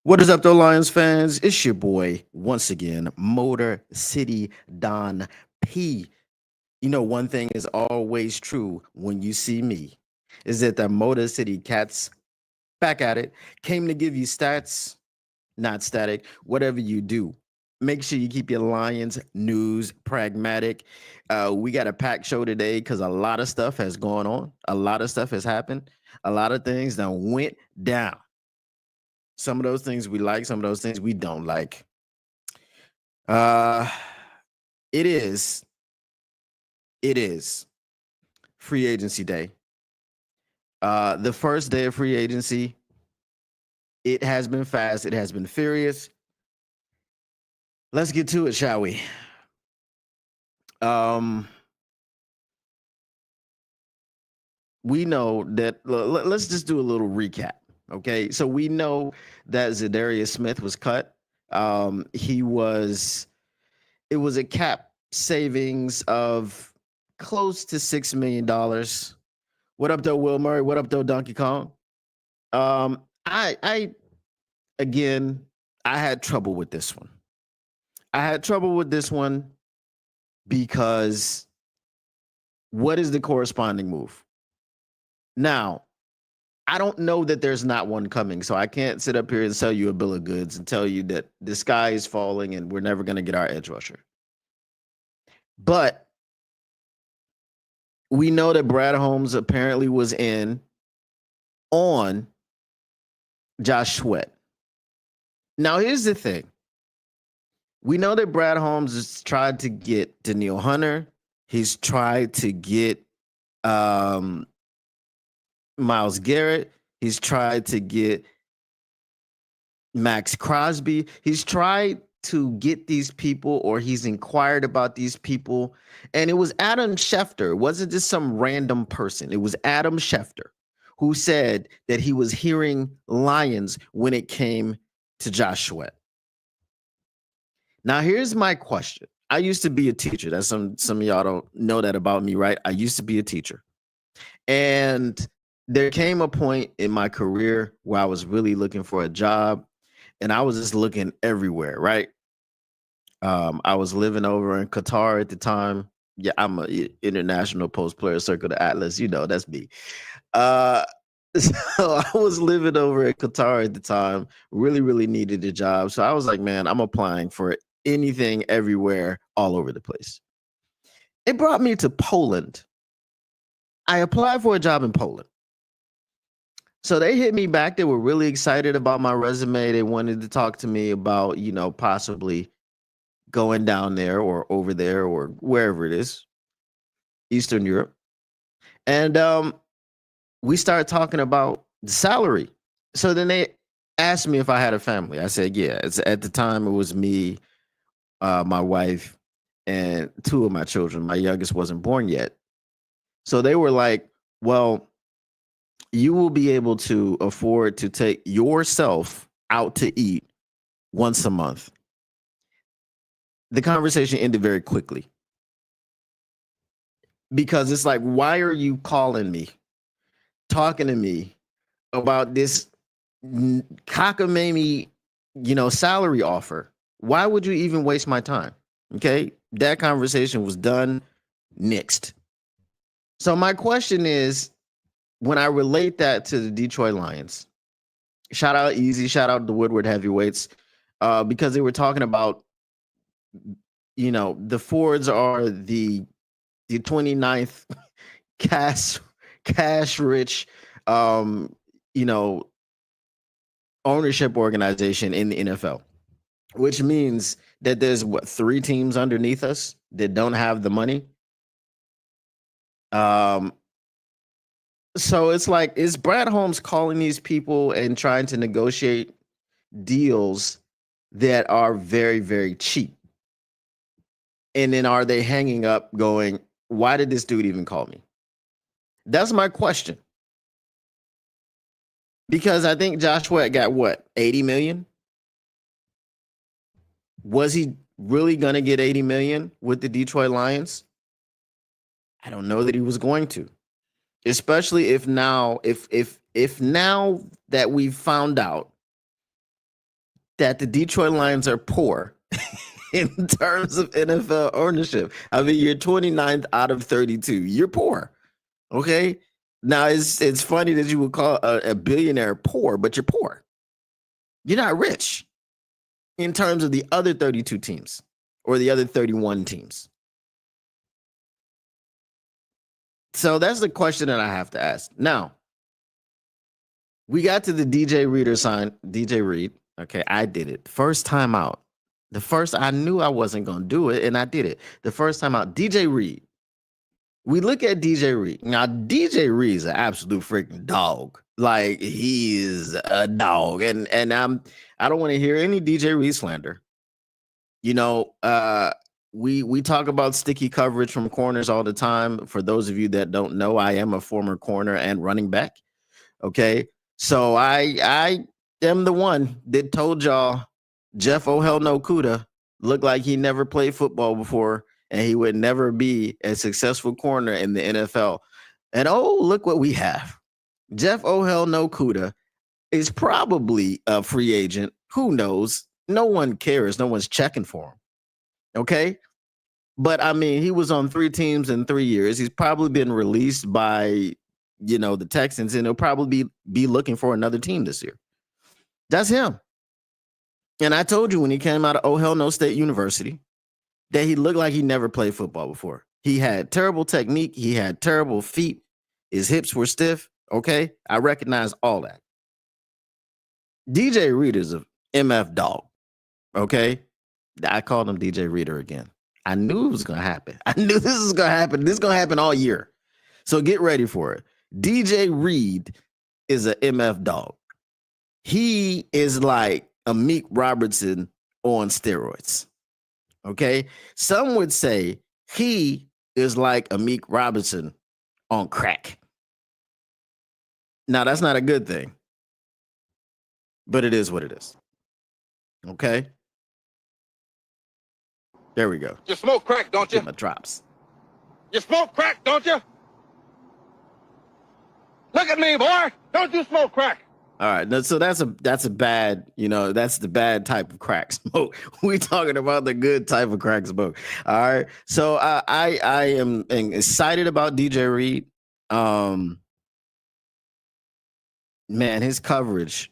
What is up, though, Lions fans? It's your boy, once again, Motor City Don P. You know, one thing is always true when you see me is that the Motor City Cats back at it came to give you stats, not static, whatever you do. Make sure you keep your Lions news pragmatic. We got a packed show today because a lot of stuff has gone on. A lot of stuff has happened. A lot of things that went down. Some of those things we like, some of those things we don't like. Uh it is it is free agency day. The first day of free agency, it has been fast, it has been furious. Let's get to it, shall we? Um we know that let's just do a little recap. Okay. So we know that Zadarius Smith was cut. He was It was a cap savings of close to $6 million. What up, though, Will Murray? What up, though, Donkey Kong? I again, I had trouble with this one. I had trouble with this one because what is the corresponding move? Now, I don't know that there's not one coming, so I can't sit up here and sell you a bill of goods and tell you that the sky is falling and we're never going to get our edge rusher. But we know that Brad Holmes apparently was in on Josh Sweat. Now, here's the thing. We know that Brad Holmes has tried to get Daniil Hunter. He's tried to get Myles Garrett. He's tried to get Max Crosby. He's tried to get these people, or he's inquired about these people. And it was Adam Schefter. It wasn't just some random person. It was Adam Schefter who said that he was hearing Lions when it came to Josh Sweat. Now, here's my question. I used to be a teacher. That's some of y'all don't know that about me, right? I used to be a teacher. And there came a point in my career where I was really looking for a job, and I was just looking everywhere, right? I was living over in Qatar at the time. Yeah, I'm a international post player circle the Atlas. You know, that's me. Uh, so I was living over at Qatar at the time. Really, really needed a job. So I was like, man, I'm applying for anything, everywhere, all over the place. It brought me to Poland. I applied for a job in Poland. So they hit me back. They were really excited about my resume. They wanted to talk to me about, possibly going down there or over there or wherever it is, Eastern Europe. And we started talking about the salary. So then they asked me if I had a family. I said, yeah. At the time, it was me, my wife, and two of my children. My youngest wasn't born yet. So they were like, well, you will be able to afford to take yourself out to eat once a month. The conversation ended very quickly because it's like, why are you calling me, talking to me about this cockamamie, salary offer? Why would you even waste my time? Okay. That conversation was done, nixed. So my question is, when I relate that to the Detroit Lions, shout out Eazy, shout out the Woodward Heavyweights, because they were talking about, the Fords are the 29th cash rich, you know, ownership organization in the NFL, which means that there's three teams underneath us that don't have the money. Um, so it's like, is Brad Holmes calling these people and trying to negotiate deals that are very, very cheap? And then are they hanging up going, why did this dude even call me? That's my question. Because I think Josh Sweat got what, 80 million? Was he really going to get 80 million with the Detroit Lions? I don't know that he was going to. Especially if now that we've found out that the Detroit Lions are poor in terms of NFL ownership. I mean, you're 29th out of 32. You're poor. Okay. Now it's funny that you would call a billionaire poor, but you're poor. You're not rich in terms of the other 32 teams or the other 31 teams. So that's the question that I have to ask. Now, we got to the DJ Reader sign, DJ Reed. Okay, I did it. First time out. The first, I knew I wasn't going to do it, and I did it. The first time out, DJ Reed. We look at DJ Reed. Now, DJ Reed is an absolute freaking dog. Like, he is a dog. And I don't want to hear any DJ Reed slander. You know, we talk about sticky coverage from corners all the time. For those of you that don't know, I am a former corner and running back. Okay. So I am the one that told y'all Jeff Oh Hell No Kuda looked like he never played football before and he would never be a successful corner in the NFL. And oh, look what we have. Jeff Oh Hell No Kuda is probably a free agent. Who knows? No one cares. No one's checking for him. Okay. But I mean, he was on 3 teams in 3 years. He's probably been released by, the Texans, and he'll probably be looking for another team this year. That's him. And I told you when he came out of Oh Hell No State University that he looked like he never played football before. He had terrible technique. He had terrible feet. His hips were stiff. Okay. I recognize all that. DJ Reed is a MF dog. Okay. I called him DJ Reader again. I knew it was going to happen. I knew this was going to happen. This is going to happen all year. So get ready for it. DJ Reed is a MF dog. He is like a Meek Robertson on steroids. Okay. Some would say he is like a Meek Robertson on crack. Now, that's not a good thing, but it is what it is. Okay. There we go. You smoke crack, don't you? Get my drops. You smoke crack, don't you? Look at me, boy. Don't you smoke crack? All right. So that's a bad, that's the bad type of crack smoke. We talking about the good type of crack smoke. All right. So I am excited about DJ Reed. Man, his coverage.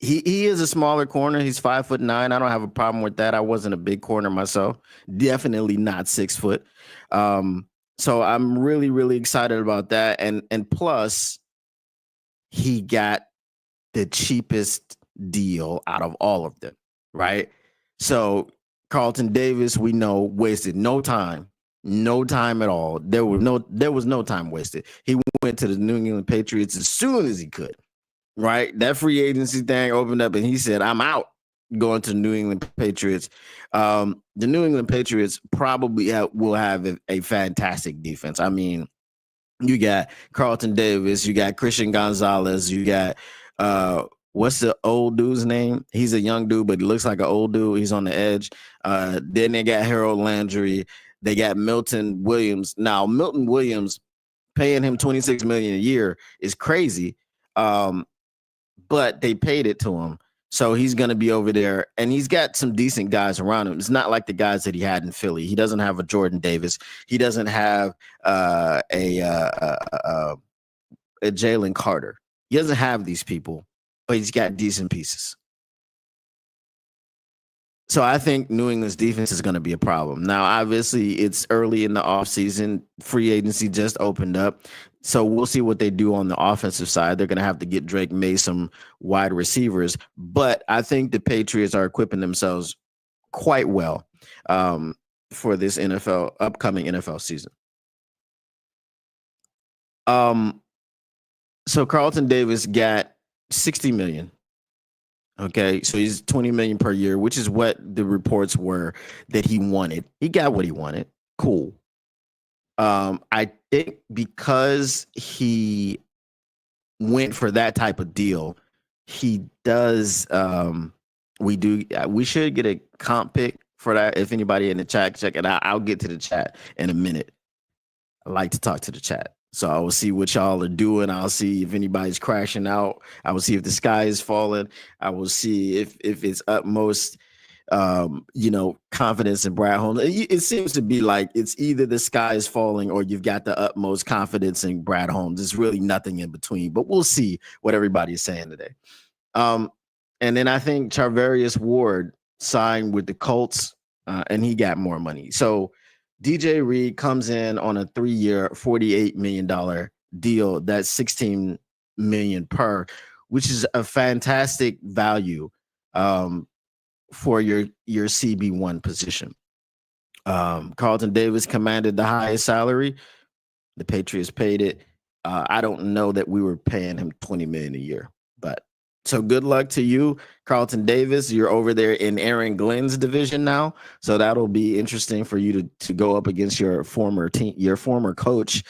He is a smaller corner. He's 5'9". I don't have a problem with that. I wasn't a big corner myself. Definitely not 6 foot. So I'm really, really excited about that. And plus, he got the cheapest deal out of all of them, right? So Carlton Davis, we know, wasted no time at all. There was no time wasted. He went to the New England Patriots as soon as he could. Right, that free agency thing opened up, and he said, "I'm out." Going to the New England Patriots. The New England Patriots probably will have a fantastic defense. I mean, you got Carlton Davis, you got Christian Gonzalez, you got what's the old dude's name? He's a young dude, but he looks like an old dude. He's on the edge. Then they got Harold Landry. They got Milton Williams. Now, Milton Williams, paying him $26 million a year is crazy. But they paid it to him. So he's going to be over there, and he's got some decent guys around him. It's not like the guys that he had in Philly. He doesn't have a Jordan Davis. He doesn't have a Jalen Carter. He doesn't have these people, but he's got decent pieces. So I think New England's defense is going to be a problem. Now, obviously, it's early in the offseason. Free agency just opened up. So we'll see what they do on the offensive side. They're going to have to get Drake May some wide receivers. But I think the Patriots are equipping themselves quite well for this upcoming NFL season. So Carlton Davis got $60 million. Okay, so he's $20 million per year, which is what the reports were that he wanted. He got what he wanted. Cool. I think because he went for that type of deal, he does. We should get a comp pick for that. If anybody in the chat, check it out. I'll get to the chat in a minute. I like to talk to the chat. So I will see what y'all are doing. I'll see if anybody's crashing out. I will see if the sky is falling. I will see if it's utmost confidence in Brad Holmes. It seems to be like it's either the sky is falling or you've got the utmost confidence in Brad Holmes. There's really nothing in between, but we'll see what everybody is saying today. And then I think Charvarius Ward signed with the Colts, and he got more money. So DJ Reed comes in on a 3-year, $48 million deal. That's $16 million per, which is a fantastic value for your CB1 position. Carlton Davis commanded the highest salary. The Patriots paid it. I don't know that we were paying him $20 million a year, but so good luck to you, Carlton Davis. You're over there in Aaron Glenn's division now, so that'll be interesting for you to go up against your former team, your former coach,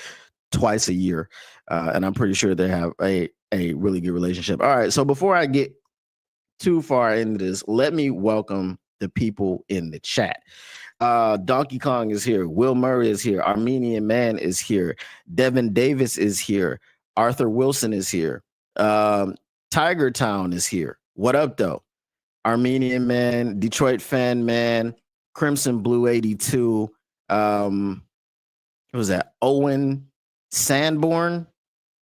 twice a year, and I'm pretty sure they have a really good relationship. All right, so before I get too far into this, let me welcome the people in the chat. Donkey Kong is here. Will Murray is here. Armenian Man is here. Devin Davis is here. Arthur Wilson is here. Tiger Town is here. What up, though? Armenian Man, Detroit Fan Man, Crimson Blue 82. What was that? Owen Sanborn.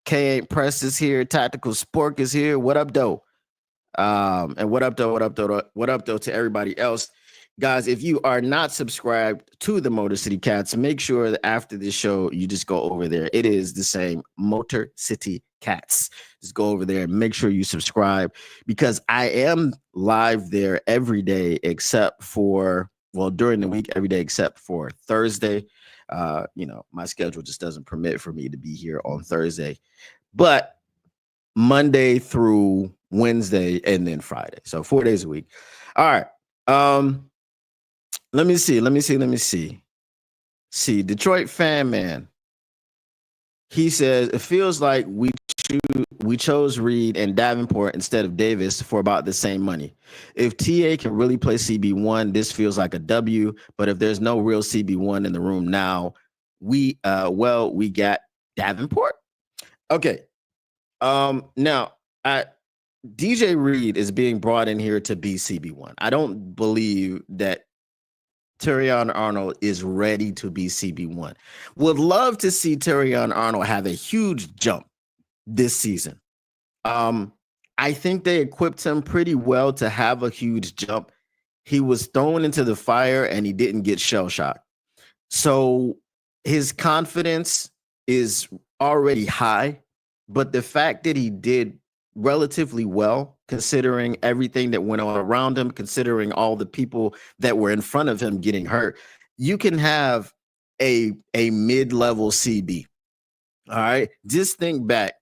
K8 Press is here. Tactical Spork is here. What up, though? And what up, though? What up, though? What up, though, to everybody else? Guys, if you are not subscribed to the Motor City Cats, make sure that after this show, you just go over there. It is the same, Motor City Cats. Just go over there and make sure you subscribe, because I am live there every day except for, well, during the week, every day except for Thursday. My schedule just doesn't permit for me to be here on Thursday. But Monday through Wednesday and then Friday. So 4 days a week. All right. Let me see. See, Detroit Fan Man. He says it feels like we chose Reed and Davenport instead of Davis for about the same money. If TA can really play CB1, this feels like a W. But if there's no real CB1 in the room now, we got Davenport. Okay. Now DJ Reed is being brought in here to be CB1. I don't believe that Terrion Arnold is ready to be CB1. Would love to see Terrion Arnold have a huge jump this season. I think they equipped him pretty well to have a huge jump. He was thrown into the fire and he didn't get shell shocked. So his confidence is already high, but the fact that he did relatively well, considering everything that went on around him, considering all the people that were in front of him getting hurt, you can have a mid-level CB. All right. Just think back.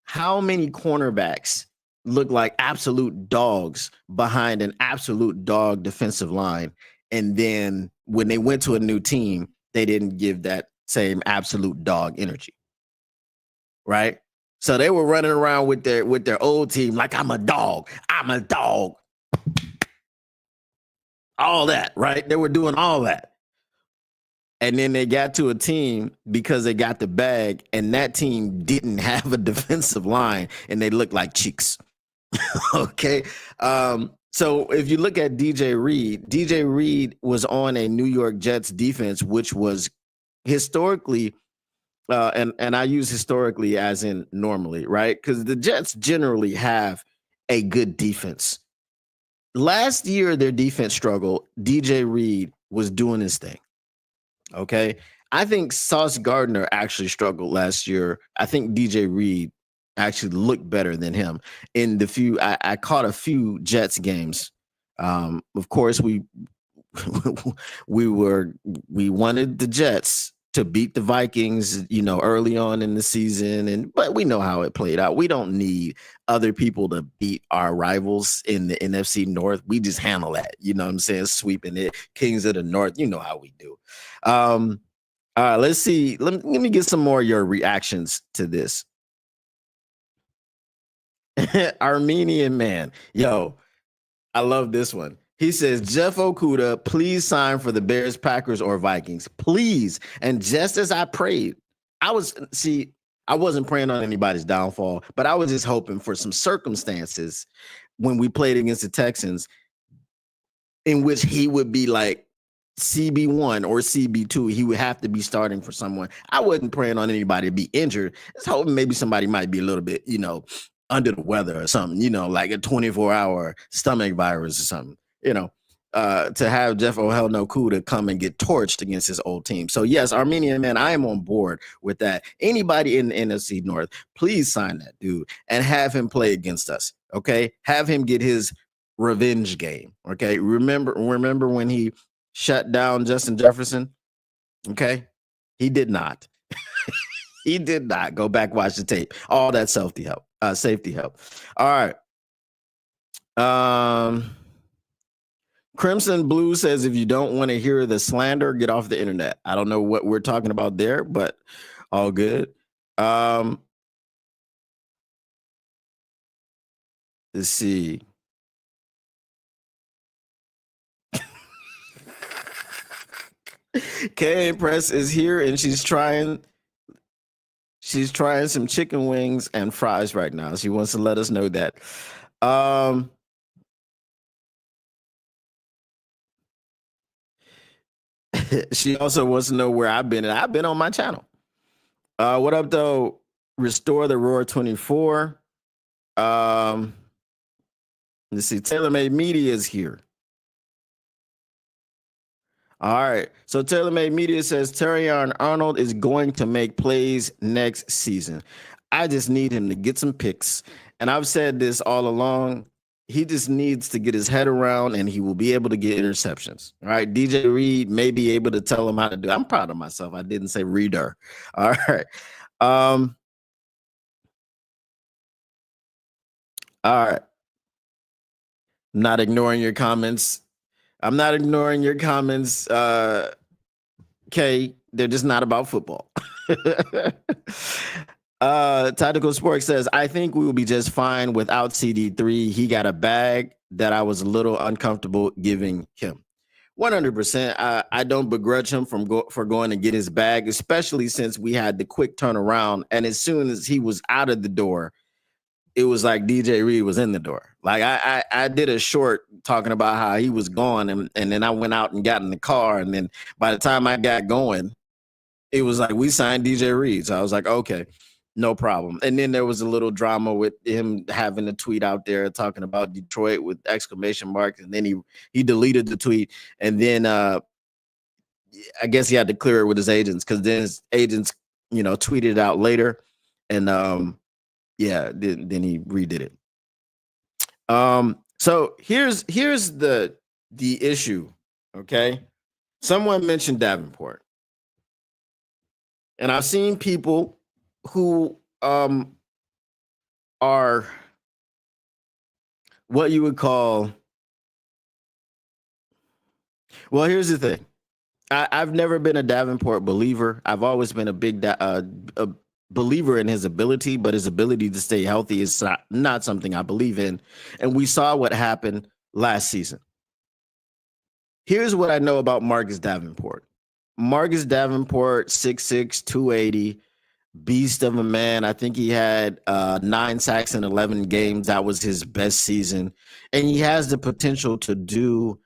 How many cornerbacks look like absolute dogs behind an absolute dog defensive line? And then when they went to a new team, they didn't give that same absolute dog energy. Right? So they were running around with their old team like, I'm a dog. All that, right? They were doing all that. And then they got to a team because they got the bag, and that team didn't have a defensive line, and they looked like cheeks. Okay. So if you look at DJ Reed was on a New York Jets defense, which was historically, and I use historically as in normally, right? Because the Jets generally have a good defense. Last year, their defense struggled. DJ Reed was doing his thing. Okay. I think Sauce Gardner actually struggled last year. I think DJ Reed actually looked better than him in the few. I caught a few Jets games. Of course, we wanted the Jets to beat the Vikings, early on in the season, but we know how it played out. We don't need other people to beat our rivals in the NFC North. We just handle that, you know what I'm saying? Sweeping it, Kings of the North, you know how we do. All right, let's see. Let me get some more of your reactions to this. Armenian Man, yo, I love this one. He says, Jeff Okuda, please sign for the Bears, Packers, or Vikings. Please. And just as I prayed, I wasn't praying on anybody's downfall, but I was just hoping for some circumstances when we played against the Texans in which he would be like CB1 or CB2. He would have to be starting for someone. I wasn't praying on anybody to be injured. Just hoping maybe somebody might be a little bit, under the weather or something, like a 24-hour stomach virus or something, to have Jeff O'Hell to come and get torched against his old team. So yes, Armenian man, I am on board with that. Anybody in the NFC North, please sign that dude and have him play against us. Okay, have him get his revenge game. Okay, remember when he shut down Justin Jefferson? Okay, he did not. He did not. Go back, watch the tape. All that safety help. All right. Crimson Blue says, if you don't want to hear the slander, get off the internet. I don't know what we're talking about there, but all good. Let's see. K Press is here and she's trying some chicken wings and fries right now. She wants to let us know that. She also wants to know where I've been, and I've been on my channel. What up, though? Restore the Roar 24. Let's see. TaylorMade Media is here. All right. So TaylorMade Media says Terrion Arnold is going to make plays next season. I just need him to get some picks. And I've said this all along. He just needs to get his head around and he will be able to get interceptions. All right. DJ Reed may be able to tell him how to do it. I'm proud of myself. I didn't say reader. All right. All right. Not ignoring your comments. I'm not ignoring your comments, Kay. They're just not about football. Tactical Sports says, I think we will be just fine without CD3. He got a bag that I was a little uncomfortable giving him. 100%. I don't begrudge him for going to get his bag, especially since we had the quick turnaround. And as soon as he was out of the door, it was like DJ Reed was in the door. Like I did a short talking about how he was gone, and then I went out and got in the car, and then by the time I got going, it was like we signed DJ Reed. So I was like, okay, no problem. And then there was a little drama with him having a tweet out there talking about Detroit with exclamation marks, and then he deleted the tweet, and then I guess he had to clear it with his agents because then his agents, tweeted it out later, and yeah, then he redid it. So here's the issue. Okay, someone mentioned Davenport, and I've seen people who are what you would call. Well, here's the thing. I've never been a Davenport believer. I've always been a big a believer in his ability, but his ability to stay healthy is not something I believe in. And we saw what happened last season. Here's what I know about Marcus Davenport. Marcus Davenport, 6'6", 280, beast of a man. I think he had 9 sacks in 11 games. That was his best season. And he has the potential to do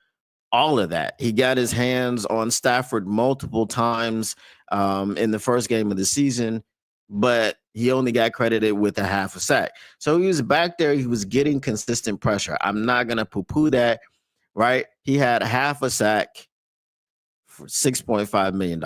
all of that. He got his hands on Stafford multiple times in the first game of the season, but he only got credited with a half a sack. So he was back there. He was getting consistent pressure. I'm not going to poo-poo that, right? He had half a sack for $6.5 million.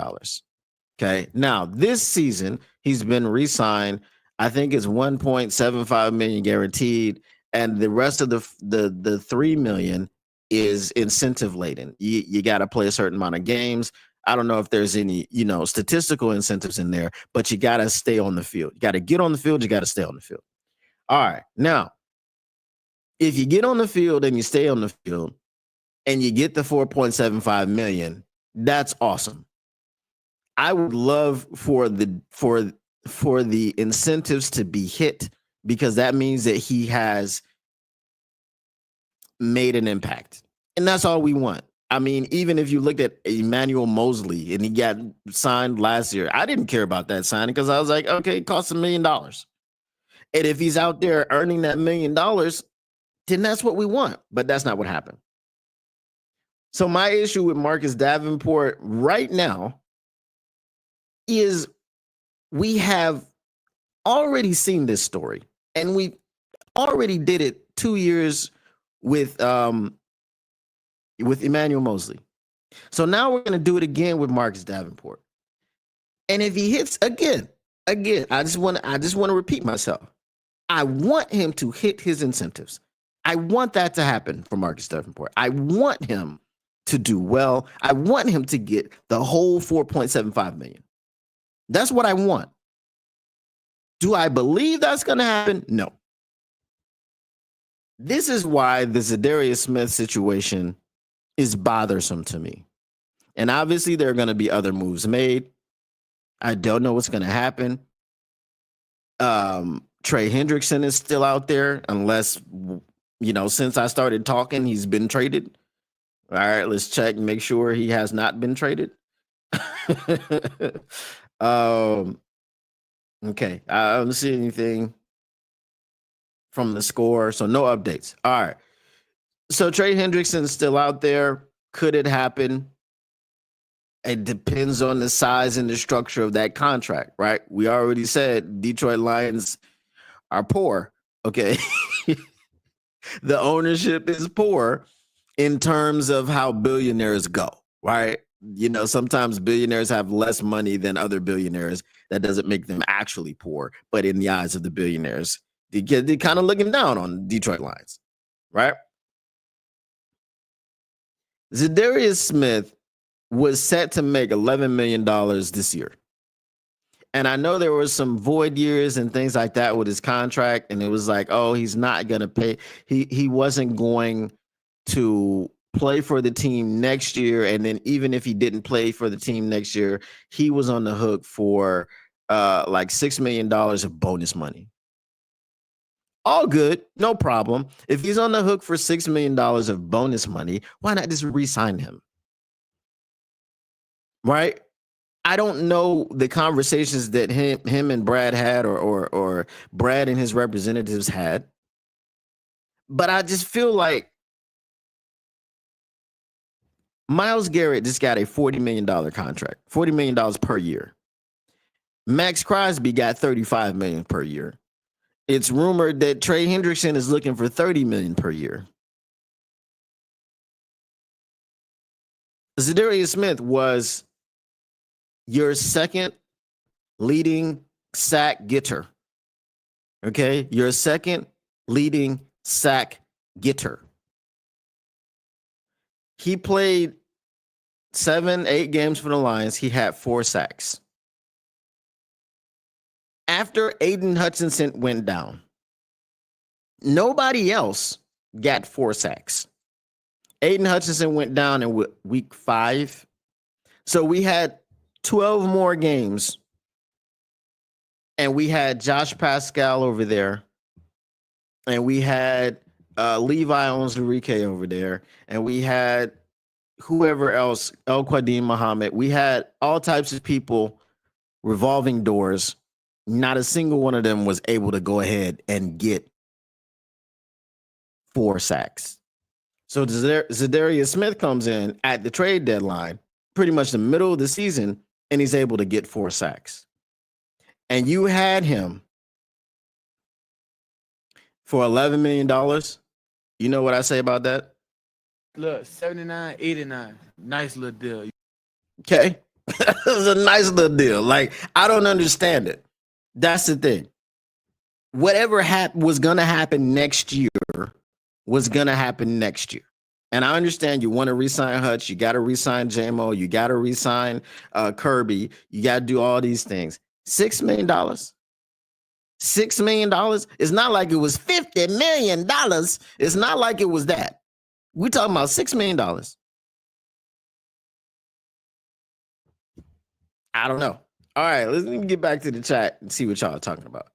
Okay. Now, this season, he's been re-signed. I think it's $1.75 million guaranteed, and the rest of the $3 million is incentive laden. You got to play a certain amount of games. I don't know if there's any, statistical incentives in there, but you got to stay on the field. You got to get on the field. You got to stay on the field. All right. Now, if you get on the field and you stay on the field and you get the $4.75 million, that's awesome. I would love for the incentives to be hit, because that means that he has made an impact. And that's all we want. I mean, even if you looked at Emmanuel Mosley and he got signed last year, I didn't care about that signing because I was like, okay, it costs $1 million. And if he's out there earning that $1 million, then that's what we want. But that's not what happened. So my issue with Marcus Davenport right now is we have already seen this story, and we already did it 2 years with Emmanuel Mosley. So now we're going to do it again with Marcus Davenport. And if he hits again, I just want to repeat myself. I want him to hit his incentives. I want that to happen for Marcus Davenport. I want him to do well. I want him to get the whole 4.75 million. That's what I want. Do I believe that's going to happen? No. This is why the Zadarius Smith situation is bothersome to me. And obviously there are going to be other moves made. I don't know what's going to happen. Trey Hendrickson is still out there unless, since I started talking, he's been traded. All right, let's check and make sure he has not been traded. Okay, I don't see anything from the score, so no updates. All right, so Trey Hendrickson is still out there. Could it happen? It depends on the size and the structure of that contract, right? We already said Detroit Lions are poor. Okay. The ownership is poor in terms of how billionaires go, right? Sometimes billionaires have less money than other billionaires. That doesn't make them actually poor, but in the eyes of the billionaires, they're kind of looking down on Detroit Lions, right? Zadarius Smith was set to make $11 million this year. And I know there were some void years and things like that with his contract. And it was like, oh, he's not going to pay. He wasn't going to play for the team next year. And then even if he didn't play for the team next year, he was on the hook for like $6 million of bonus money. All good, no problem. If he's on the hook for $6 million of bonus money, why not just re-sign him? Right? I don't know the conversations that him and Brad had or Brad and his representatives had, but I just feel like Myles Garrett just got a $40 million contract, $40 million per year. Max Crosby got $35 million per year. It's rumored that Trey Hendrickson is looking for $30 million per year. Zadarius Smith was your second leading sack getter. Okay, your second leading sack getter. He played 7-8 games for the Lions. He had 4 sacks. After Aiden Hutchinson went down, nobody else got 4 sacks. Aiden Hutchinson went down in week 5. So we had 12 more games. And we had Josh Pascal over there. And we had Levi Onwuzurike over there. And we had whoever else, El Qadim Muhammad. We had all types of people, revolving doors. Not a single one of them was able to go ahead and get 4 sacks. So Zadarius Smith comes in at the trade deadline, pretty much the middle of the season, and he's able to get 4 sacks. And you had him for $11 million. You know what I say about that? Look, 79, 89. Nice little deal. Okay. It was a nice little deal. Like, I don't understand it. That's the thing. Whatever was going to happen next year was going to happen next year. And I understand you want to re-sign Hutch. You got to re-sign JMO. You got to re-sign Kirby. You got to do all these things. $6 million. $6 million. It's not like it was $50 million. It's not like it was that. We're talking about $6 million. I don't know. All right, let me get back to the chat and see what y'all are talking about.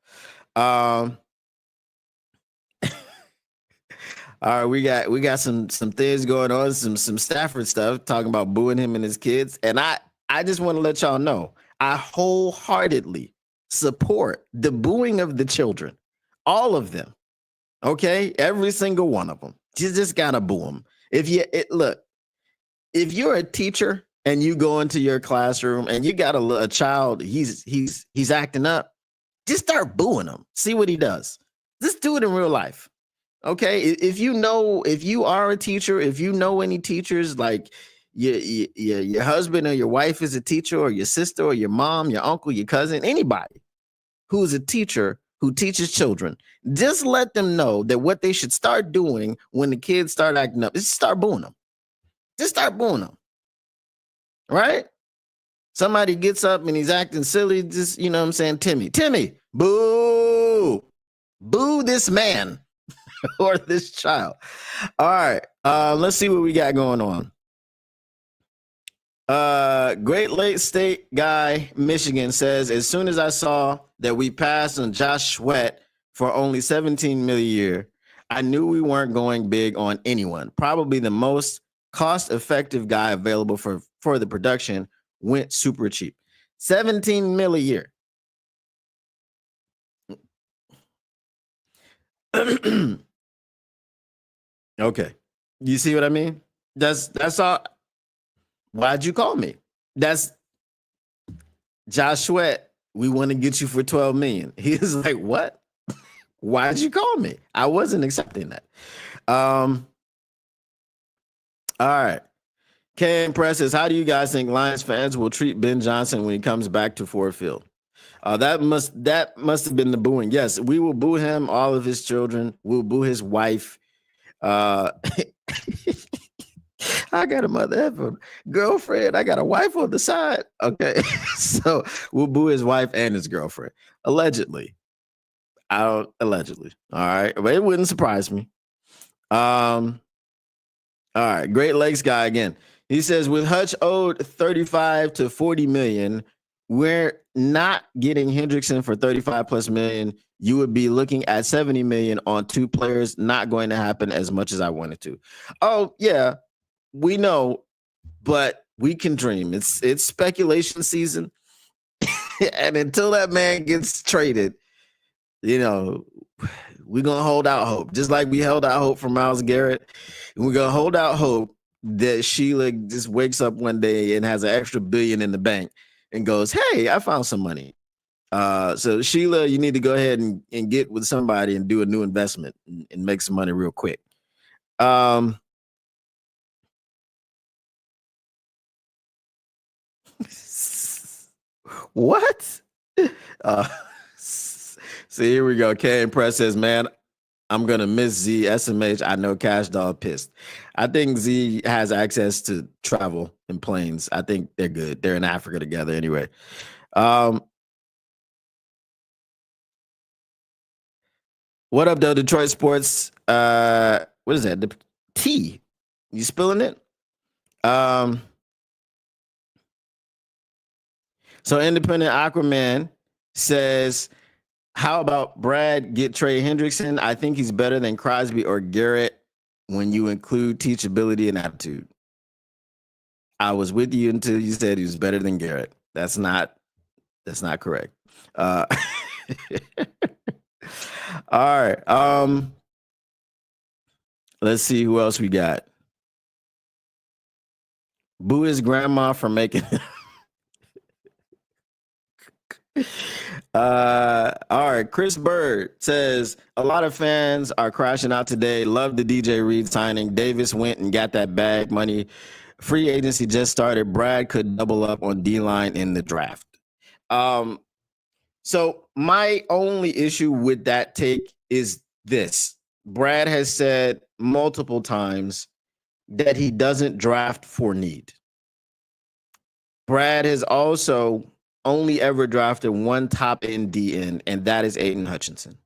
All right, we got some things going on, some Stafford stuff talking about booing him and his kids, and I just want to let y'all know I wholeheartedly support the booing of the children, all of them. Okay, every single one of them. You just gotta boo them. Look, if you're a teacher and you go into your classroom and you got a child, he's acting up, just start booing him. See what he does. Just do it in real life. Okay, if you are a teacher, if you know any teachers, like your husband or your wife is a teacher, or your sister or your mom, your uncle, your cousin, anybody who's a teacher who teaches children, just let them know that what they should start doing when the kids start acting up is start booing them. Just start booing them. Right? Somebody gets up and he's acting silly, just, you know what I'm saying? Timmy, boo. Boo this man or this child. All right. Let's see what we got going on. Great Lakes State guy, Michigan says, as soon as I saw that we passed on Josh Sweat for only 17 million a year, I knew we weren't going big on anyone. Probably the most cost-effective guy available for the production went super cheap. 17 million a year. Okay. You see what I mean? That's all. Why'd you call me? That's Josh Sweat. We want to get you for 12 million. He was like, what? Why'd you call me? I wasn't accepting that. All right. K Press says, how do you guys think Lions fans will treat Ben Johnson when he comes back to Ford Field? That must have been the booing. Yes, we will boo him, all of his children. We'll boo his wife. I got a mother girlfriend. I got a wife on the side. Okay. So we'll boo his wife and his girlfriend. Allegedly. Allegedly. All right. But it wouldn't surprise me. All right. Great Lakes guy again. He says, with Hutch owed 35 to 40 million, we're not getting Hendrickson for 35 plus million. You would be looking at 70 million on two players. Not going to happen as much as I wanted to. Oh, yeah, we know, but we can dream. It's speculation season. And until that man gets traded, you know, we're going to hold out hope. Just like we held out hope for Myles Garrett. And we're going to hold out hope that Sheila just wakes up one day and has an extra billion in the bank and goes, hey, I found some money. So Sheila, you need to go ahead and get with somebody and do a new investment and make some money real quick. What? So here we go. K Press says, man, I'm gonna miss Z SMH. I know Cash Dog pissed. I think Z has access to travel and planes. I think they're good. They're in Africa together anyway. What up, though? Detroit sports. What is that? The tea. You spilling it? So independent Aquaman says, how about Brad get Trey Hendrickson? I think he's better than Crosby or Garrett when you include teachability and attitude. I was with you until you said he was better than Garrett. That's not correct. All right. Let's see who else we got. Boo his grandma for making all right. Chris Bird says a lot of fans are crashing out today. Love the DJ Reed signing. Davis went and got that bag money. Free agency just started. Brad could double up on D-line in the draft. So my only issue with that take is this. Brad has said multiple times that he doesn't draft for need. Brad has also only ever drafted one top end DN, and that is Aiden Hutchinson.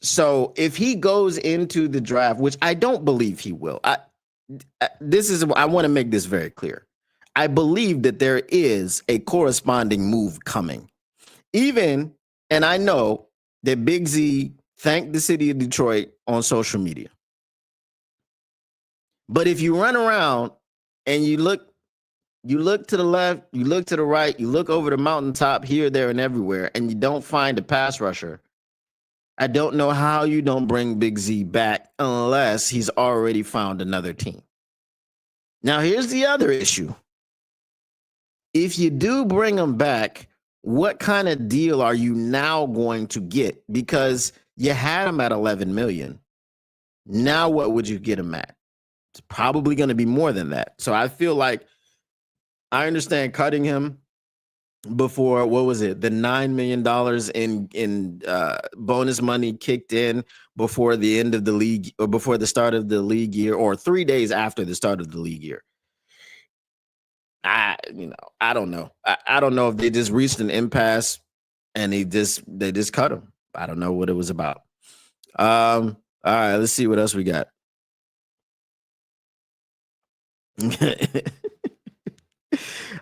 So if he goes into the draft, which I don't believe he will, I want to make this very clear. I believe that there is a corresponding move coming. And I know that Big Z thank the city of Detroit on social media. But if you run around and you look to the left, you look to the right, you look over the mountaintop here, there, and everywhere, and you don't find a pass rusher, I don't know how you don't bring Big Z back unless he's already found another team. Now, here's the other issue. If you do bring him back, what kind of deal are you now going to get? Because you had him at 11 million. Now, what would you get him at? It's probably going to be more than that. So I feel like I understand cutting him before, what was it, the $9 million in bonus money kicked in before the end of the league, or before the start of the league year, or 3 days after the start of the league year. I don't know. I don't know if they just reached an impasse and they just cut him. I don't know what it was about. All right, let's see what else we got.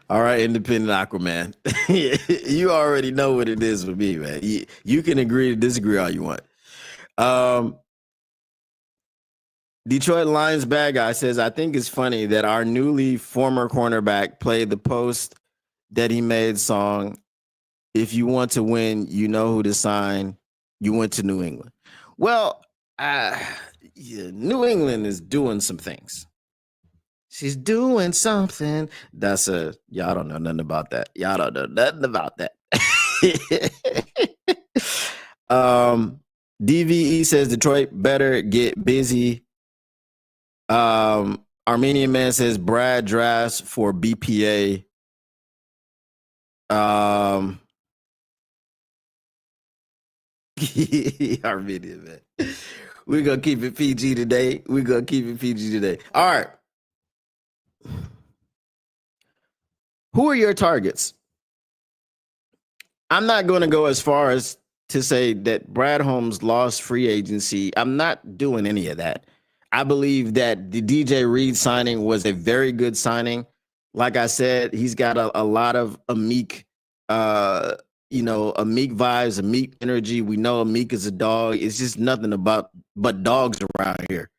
All right, independent Aquaman. You already know what it is with me, man. You can agree to disagree all you want. Detroit Lions bad guy says, I think it's funny that our newly former cornerback played the post that he made song, if you want to win, you know who to sign. You went to New England. Well, yeah, New England is doing some things. She's doing something. Y'all don't know nothing about that. Y'all don't know nothing about that. DVE says Detroit better get busy. Armenian Man says Brad drafts for BPA. Armenian Man. We're gonna keep it PG today. All right. Who are your targets? I'm not going to go as far as to say that Brad Holmes lost free agency. I'm not doing any of that. I believe that the DJ Reed signing was a very good signing. Like I said, he's got a lot of Amik, Amik vibes, Amik energy. We know Amik is a dog. It's just nothing but dogs around here.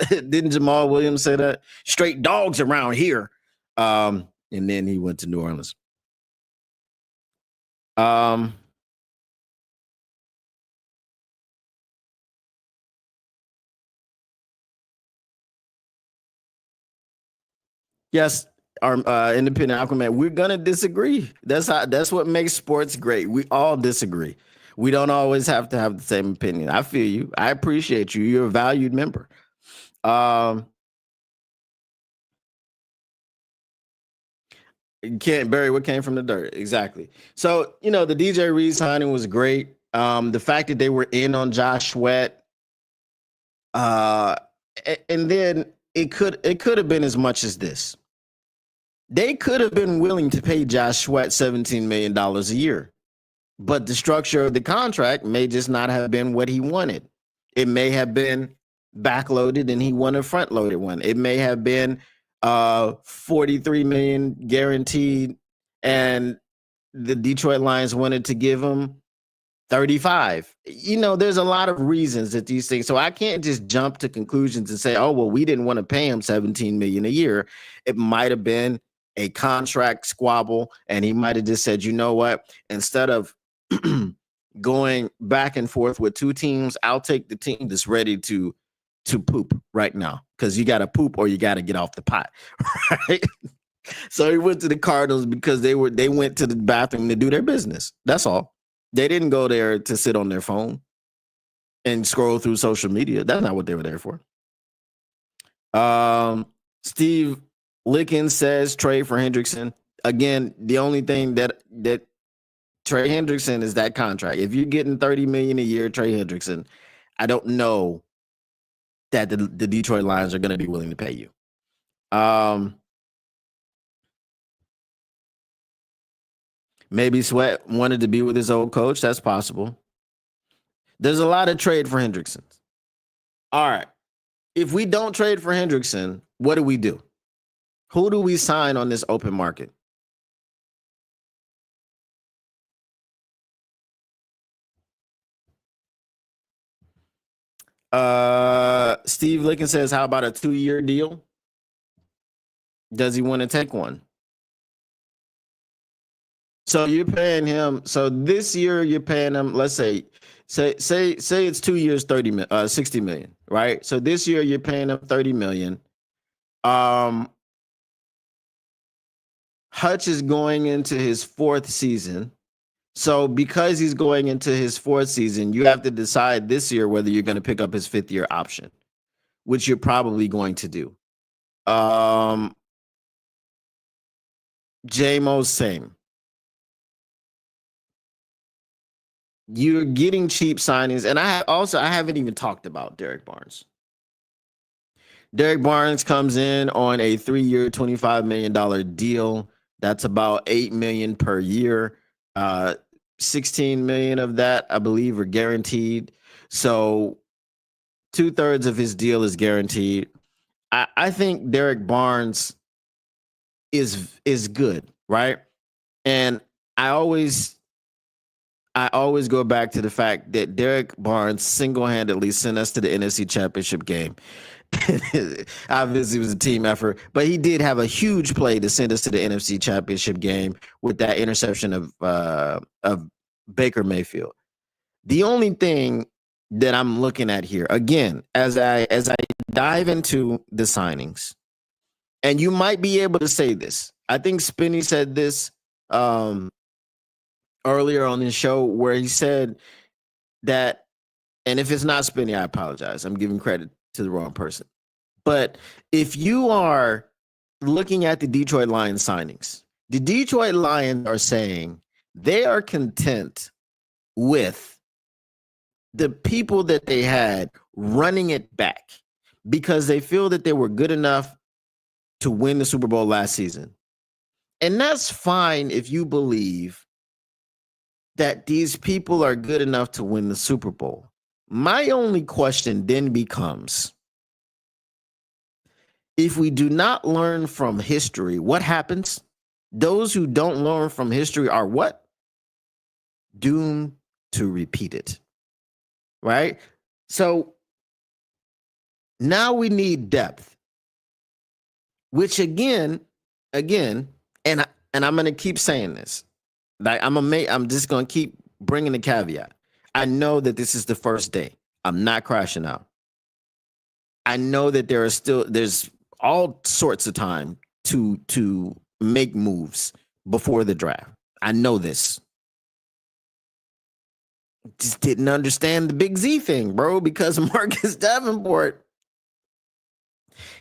Didn't Jamal Williams say that? Straight dogs around here. And then he went to New Orleans. Yes, our independent Aquaman, we're gonna disagree. That's what makes sports great. We all disagree. We don't always have to have the same opinion. I feel you. I appreciate you. You're a valued member. Can't bury what came from the dirt. Exactly. So, the DJ Reed signing was great. The fact that they were in on Josh Sweat, and then it could have been as much as this. They could have been willing to pay Josh Sweat $17 million a year, but the structure of the contract may just not have been what he wanted. It may have been backloaded and he wanted a front loaded one. It may have been 43 million guaranteed and the Detroit Lions wanted to give him 35. There's a lot of reasons that these things. So I can't just jump to conclusions and say, oh, well, we didn't want to pay him 17 million a year. It might have been a contract squabble, and he might have just said, you know what, instead of going back and forth with two teams, I'll take the team that's ready to poop right now, because you got to poop or you got to get off the pot, right? So he went to the Cardinals because they went to the bathroom to do their business. That's all. They didn't go there to sit on their phone and scroll through social media. That's not what they were there for. Steve Lickens says trade for Hendrickson. Again, the only thing that Trey Hendrickson is that contract. If you're getting $30 million a year, Trey Hendrickson, I don't know that the Detroit Lions are going to be willing to pay you. Maybe Sweat wanted to be with his old coach. That's possible. There's a lot of trade for Hendrickson. All right. If we don't trade for Hendrickson, what do we do? Who do we sign on this open market? Steve Licken says, how about a 2-year deal? Does he want to take one? So you're paying him. So this year you're paying him, let's say it's 2 years, 60 million, right? So this year you're paying him 30 million. Hutch is going into his 4th season. So because he's going into his 4th season, you have to decide this year whether you're going to pick up his 5th year option, which you're probably going to do. JMO's same. You're getting cheap signings, and I haven't even talked about Derek Barnes. Derek Barnes comes in on a 3-year, $25 million deal. That's about $8 million per year. 16 million of that, I believe, are guaranteed. So 2/3 of his deal is guaranteed. I think Derek Barnes is good, right? And I always go back to the fact that Derek Barnes single-handedly sent us to the NFC Championship game. Obviously, it was a team effort, but he did have a huge play to send us to the NFC Championship game with that interception of Baker Mayfield. The only thing that I'm looking at here, again, as I dive into the signings, and you might be able to say this. I think Spinney said this earlier on his show, where he said that, and if it's not Spinney, I apologize. I'm giving credit to the wrong person. But if you are looking at the Detroit Lions signings, the Detroit Lions are saying they are content with the people that they had running it back because they feel that they were good enough to win the Super Bowl last season. And that's fine if you believe that these people are good enough to win the Super Bowl. My only question then becomes, if we do not learn from history, what happens? Those who don't learn from history are what? Doomed to repeat it. Right? So now we need depth, which again, and I'm going to keep saying this. Like I'm just going to keep bringing the caveat. I know that this is the first day. I'm not crashing out. I know that there's all sorts of time to make moves before the draft. I know this. Just didn't understand the Big Z thing, bro, because Marcus Davenport,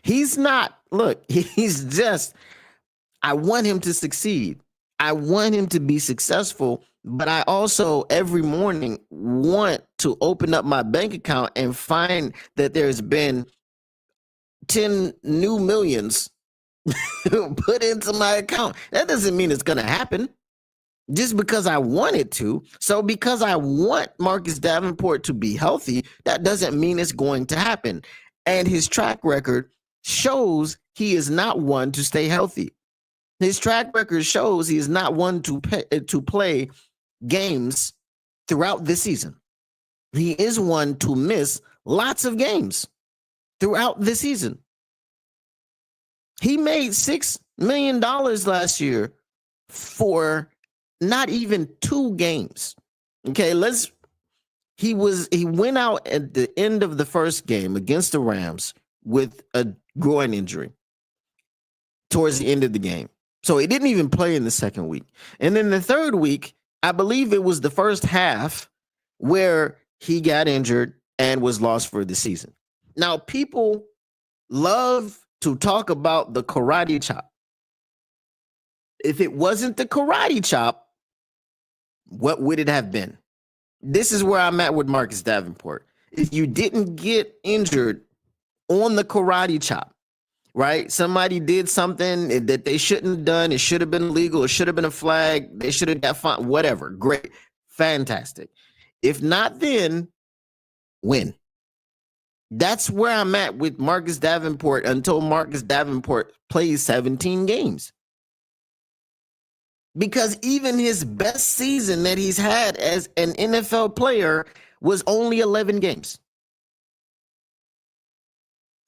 he's just, I want him to succeed. I want him to be successful, but I also every morning want to open up my bank account and find that there's been 10 new millions put into my account. That doesn't mean it's going to happen just because I want it to. So because I want Marcus Davenport to be healthy, that doesn't mean it's going to happen. And his track record shows he is not one to stay healthy. His track record shows he is not one to play games throughout the season. He is one to miss lots of games throughout the season. He made $6 million last year for not even 2 games. Okay, he went out at the end of the first game against the Rams with a groin injury towards the end of the game. So he didn't even play in the second week. And then the third week, I believe it was the first half where he got injured and was lost for the season. Now, people love to talk about the karate chop. If it wasn't the karate chop, what would it have been? This is where I'm at with Marcus Davenport. If you didn't get injured on the karate chop, right? Somebody did something that they shouldn't have done. It should have been illegal. It should have been a flag. They should have got fined. Whatever. Great. Fantastic. If not, then when? That's where I'm at with Marcus Davenport until Marcus Davenport plays 17 games. Because even his best season that he's had as an NFL player was only 11 games.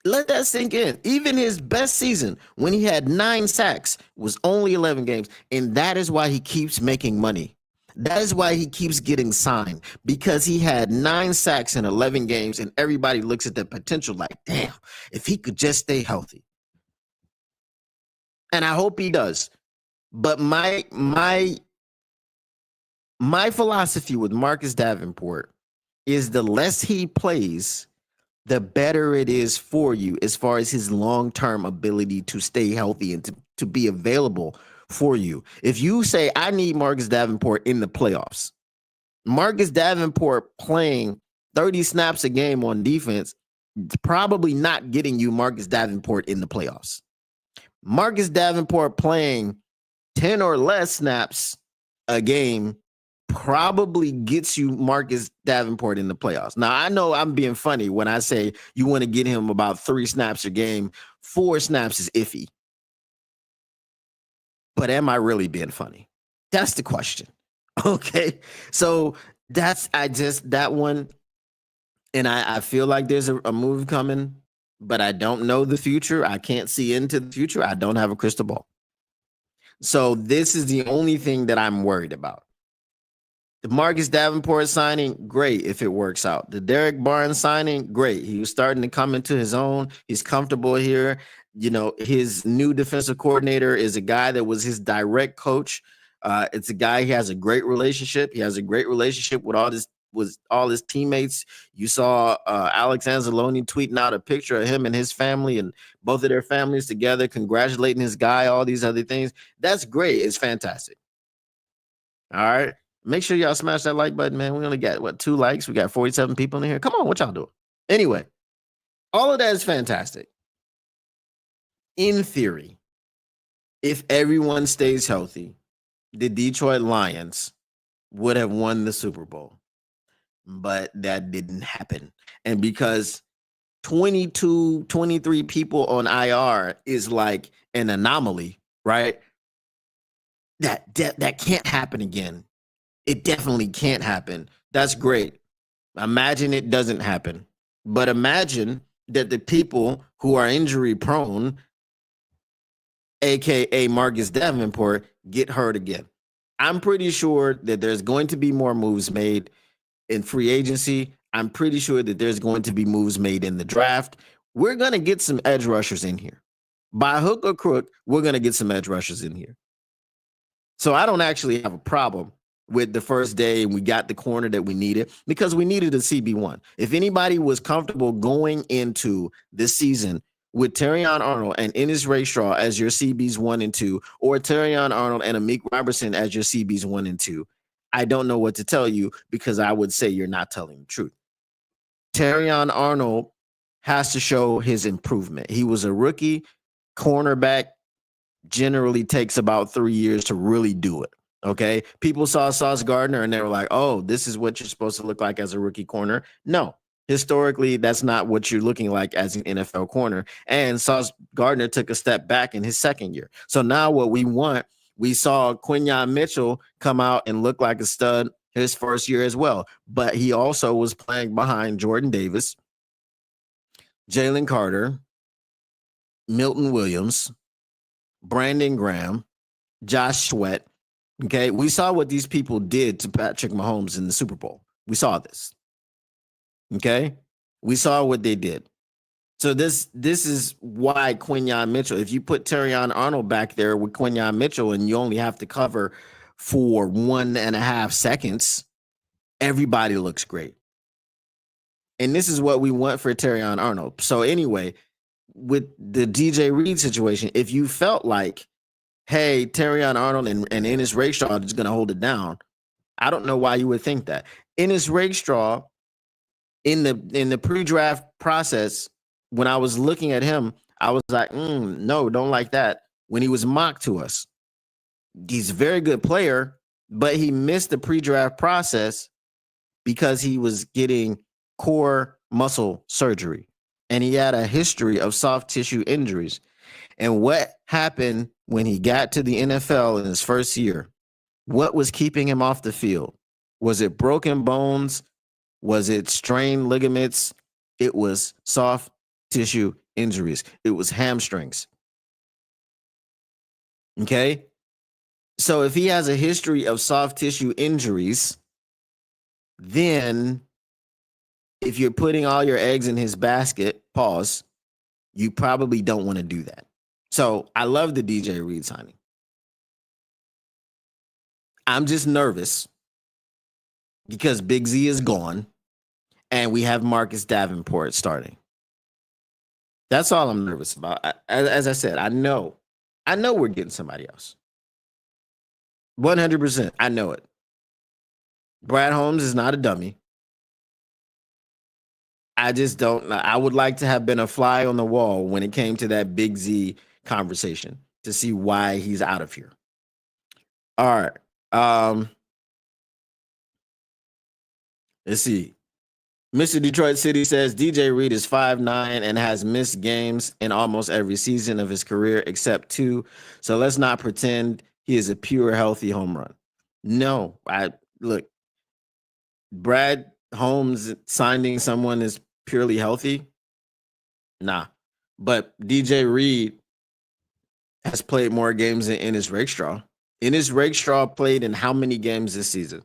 Let that sink in. Even his best season, when he had 9 sacks, was only 11 games. And that is why he keeps making money. That is why he keeps getting signed, because he had 9 sacks in 11 games, and everybody looks at the potential like, damn, if he could just stay healthy. And I hope he does. But my philosophy with Marcus Davenport is the less he plays, the better it is for you as far as his long-term ability to stay healthy and to be available for you. If you say, I need Marcus Davenport in the playoffs, Marcus Davenport playing 30 snaps a game on defense, probably not getting you Marcus Davenport in the playoffs. Marcus Davenport playing 10 or less snaps a game probably gets you Marcus Davenport in the playoffs. Now, I know I'm being funny when I say you want to get him about 3 snaps a game. 4 snaps is iffy. But am I really being funny? That's the question. Okay. So that one. And I feel like there's a move coming, but I don't know the future. I can't see into the future. I don't have a crystal ball. So this is the only thing that I'm worried about. The Marcus Davenport signing, great if it works out. The Derek Barnes signing, great. He was starting to come into his own. He's comfortable here. You know, his new defensive coordinator is a guy that was his direct coach. It's a guy he has a great relationship. He has a great relationship with all his teammates. You saw Alex Anzalone tweeting out a picture of him and his family and both of their families together, congratulating his guy, all these other things. That's great. It's fantastic. All right. Make sure y'all smash that like button, man. We only got 2 likes. We got 47 people in here. Come on, what y'all doing? Anyway, all of that is fantastic. In theory, if everyone stays healthy, the Detroit Lions would have won the Super Bowl. But that didn't happen. And because 22, 23 people on IR is like an anomaly, right? That can't happen again. It definitely can't happen. That's great. Imagine it doesn't happen. But imagine that the people who are injury prone, aka Marcus Davenport, get hurt again. I'm pretty sure that there's going to be more moves made in free agency. I'm pretty sure that there's going to be moves made in the draft. We're going to get some edge rushers in here. By hook or crook, we're going to get some edge rushers in here. So I don't actually have a problem with the first day and we got the corner that we needed, because we needed a CB1. If anybody was comfortable going into this season with Terrion Arnold and Ennis Rayshaw as your CBs 1 and 2, or Terrion Arnold and Amik Robertson as your CBs 1 and 2, I don't know what to tell you, because I would say you're not telling the truth. Terrion Arnold has to show his improvement. He was a rookie cornerback, generally takes about 3 years to really do it. Okay. People saw Sauce Gardner and they were like, oh, this is what you're supposed to look like as a rookie corner. No, historically, that's not what you're looking like as an NFL corner. And Sauce Gardner took a step back in his second year. So now what we saw Quinyon Mitchell come out and look like a stud his first year as well. But he also was playing behind Jordan Davis, Jalen Carter, Milton Williams, Brandon Graham, Josh Sweat. Okay, we saw what these people did to Patrick Mahomes in the Super Bowl. We saw this. Okay, we saw what they did. So this is why Quinyon Mitchell, if you put Terrion Arnold back there with Quinyon Mitchell and you only have to cover for 1.5 seconds, everybody looks great. And this is what we want for Terrion Arnold. So anyway, with the DJ Reed situation, if you felt like, hey, Terrion Arnold and Ennis Rayshaw is going to hold it down, I don't know why you would think that. Ennis Rayshaw, in the pre-draft process, when I was looking at him, I was like, no, don't like that. When he was mocked to us, he's a very good player, but he missed the pre-draft process because he was getting core muscle surgery and he had a history of soft tissue injuries. And what happened when he got to the NFL in his first year? What was keeping him off the field? Was it broken bones? Was it strained ligaments? It was soft tissue injuries. It was hamstrings. Okay. So if he has a history of soft tissue injuries, then if you're putting all your eggs in his basket, pause, you probably don't want to do that. So I love the DJ Reed signing. I'm just nervous because Big Z is gone and we have Marcus Davenport starting. That's all I'm nervous about. As I said, I know we're getting somebody else. 100%. I know it. Brad Holmes is not a dummy. I just don't. I would like to have been a fly on the wall when it came to that Big Z conversation to see why he's out of here. All right. Let's see. Mr. Detroit City says DJ Reed is 5'9" and has missed games in almost every season of his career except 2. So let's not pretend he is a pure healthy home run. No, look. Brad Holmes signing someone is purely healthy. Nah, but DJ Reed has played more games than Ennis Rakestraw. Ennis Rakestraw played in how many games this season?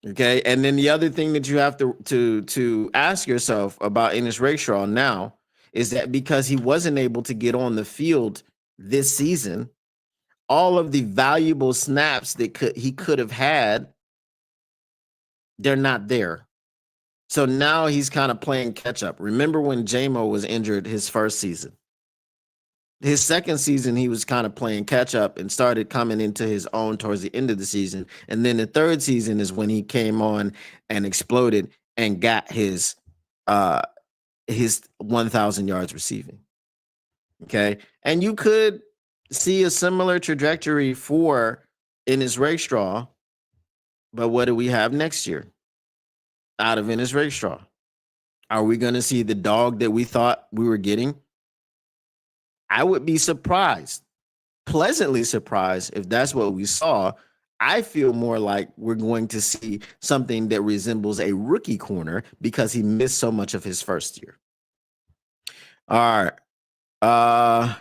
Okay, and then the other thing that you have to ask yourself about Ennis Rakestraw now is that because he wasn't able to get on the field this season, all of the valuable snaps that he could have had, they're not there. So now he's kind of playing catch up. Remember when JMO was injured his first season? His second season, he was kind of playing catch up and started coming into his own towards the end of the season. And then the third season is when he came on and exploded and got his 1,000 yards receiving. Okay. And you could see a similar trajectory for Ennis Rakestraw. But what do we have next year out of Ennis Rakestraw? Are we going to see the dog that we thought we were getting? I would be surprised, pleasantly surprised, if that's what we saw. I feel more like we're going to see something that resembles a rookie corner because he missed so much of his first year. All right.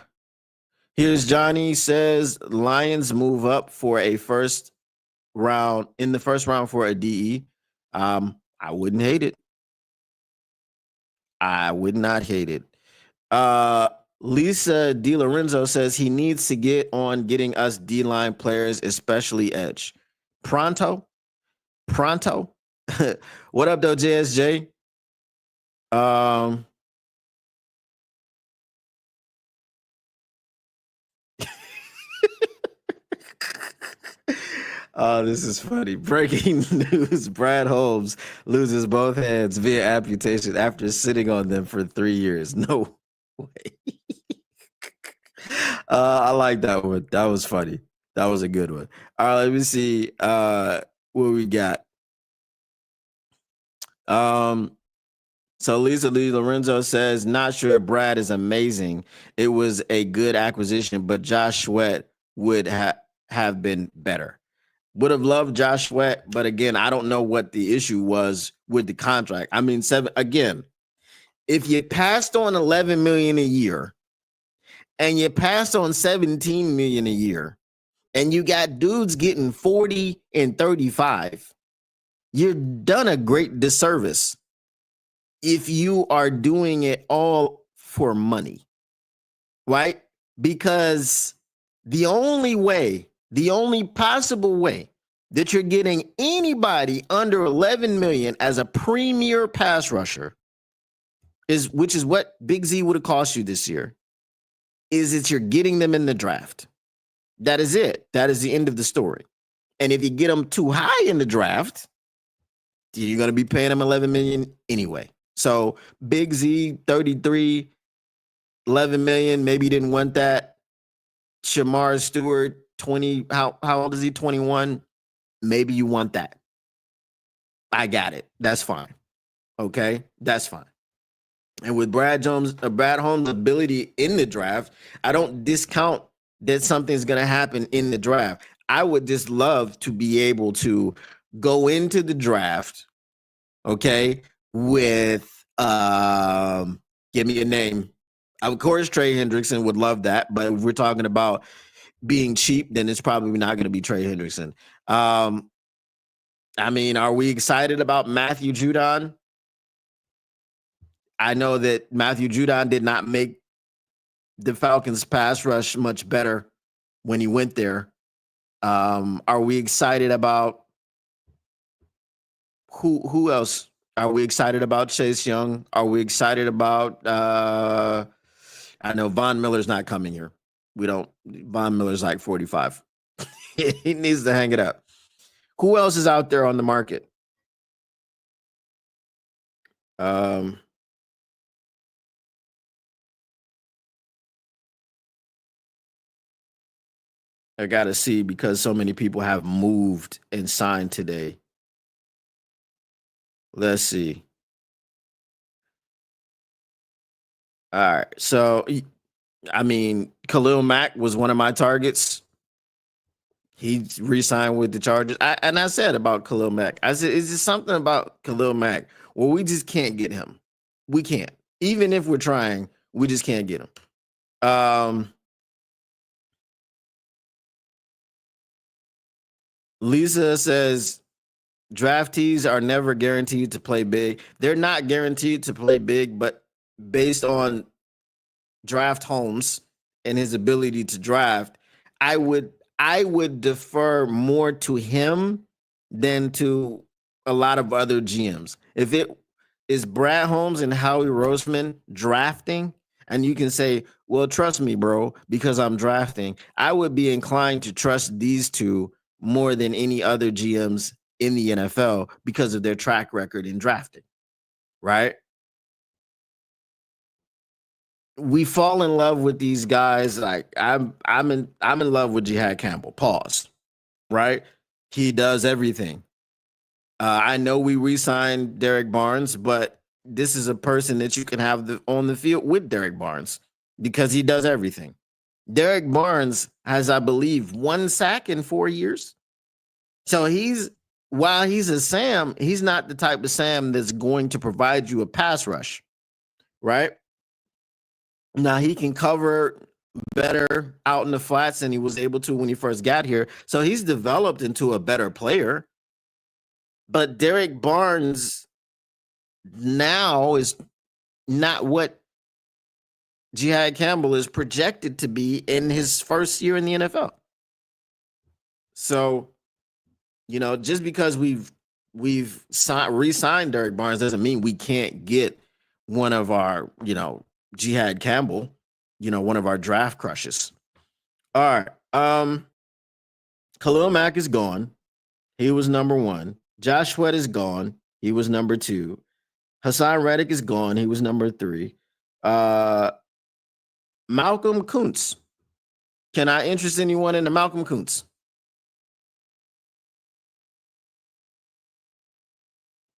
Here's Johnny says Lions move up for a first round for a DE. I wouldn't hate it. I would not hate it. Lisa DiLorenzo says he needs to get on getting us D-line players, especially edge. Pronto? What up, though, JSJ? Oh, this is funny. Breaking news. Brad Holmes loses both hands via amputation after sitting on them for 3 years. No way. I like that one. That was funny. That was a good one. All right, let me see what we got. So Lisa Lee Lorenzo says, not sure Brad is amazing. It was a good acquisition, but Josh Sweat would have been better. Would have loved Josh Sweat, but again, I don't know what the issue was with the contract. I mean, if you passed on 11 million a year and you passed on 17 million a year and you got dudes getting 40 and 35, you're done a great disservice if you are doing it all for money, right? Because the only possible way that you're getting anybody under 11 million as a premier pass rusher which is what Big Z would have cost you this year, is that you're getting them in the draft. That is it. That is the end of the story. And if you get them too high in the draft, you're going to be paying them 11 million anyway. So Big Z, 33, 11 million. Maybe you didn't want that. Shamar Stewart, 20. How old is he? 21. Maybe you want that. I got it. That's fine. Okay, that's fine. And with Brad Holmes' ability in the draft, I don't discount that something's going to happen in the draft. I would just love to be able to go into the draft, okay, with Give me a name. Of course, Trey Hendrickson would love that, but if we're talking about being cheap, then it's probably not going to be Trey Hendrickson. I mean, are we excited about Matthew Judon? I know that Matthew Judon did not make the Falcons pass rush much better when he went there. Are we excited about who else? Are we excited about Chase Young? Are we excited about I know Von Miller's not coming here. We don't Von Miller's like 45. He needs to hang it up. Who else is out there on the market? I gotta see because so many people have moved and signed today. Let's see. All right. So I mean, Khalil Mack was one of my targets. He re-signed with the Chargers. I said about Khalil Mack, I said, is there something about Khalil Mack? Well, we just can't get him. We can't. Even if we're trying, we just can't get him. Lisa says draftees are never guaranteed to play big. They're not guaranteed to play big, but based on draft Holmes and his ability to draft, I would defer more to him than to a lot of other GMs. If it is Brad Holmes and Howie Roseman drafting, and you can say, well, trust me, bro, because I'm drafting, I would be inclined to trust these two more than any other GMs in the NFL because of their track record in drafting, right? We fall in love with these guys. Like I'm in love with Jihad Campbell. Pause. Right? He does everything. I know we re-signed Derek Barnes, but this is a person that you can have on the field with Derek Barnes because he does everything. Derek Barnes has, I believe, 1 sack in 4 years. So while he's a Sam, he's not the type of Sam that's going to provide you a pass rush, right? Now he can cover better out in the flats than he was able to when he first got here. So he's developed into a better player. But Derek Barnes now is not what Jihad Campbell is projected to be in his first year in the NFL. So, just because we've re-signed Derek Barnes doesn't mean we can't get one of our, Jihad Campbell, one of our draft crushes. All right. Khalil Mack is gone. He was number 1. Josh Sweat is gone. He was number 2. Hassan Reddick is gone. He was number 3. Malcolm Kuntz. Can I interest anyone in the Malcolm Kuntz?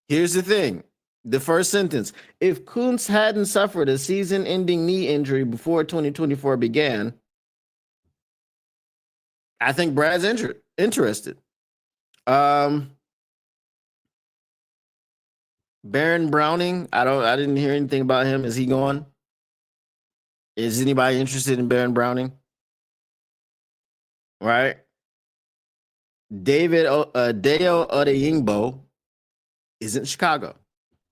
Here's the thing. The first sentence. If Kuntz hadn't suffered a season-ending knee injury before 2024 began, I think Brad's interested. Baron Browning, I didn't hear anything about him. Is he gone? Is anybody interested in Baron Browning? Right? Deo Odeyingbo is in Chicago.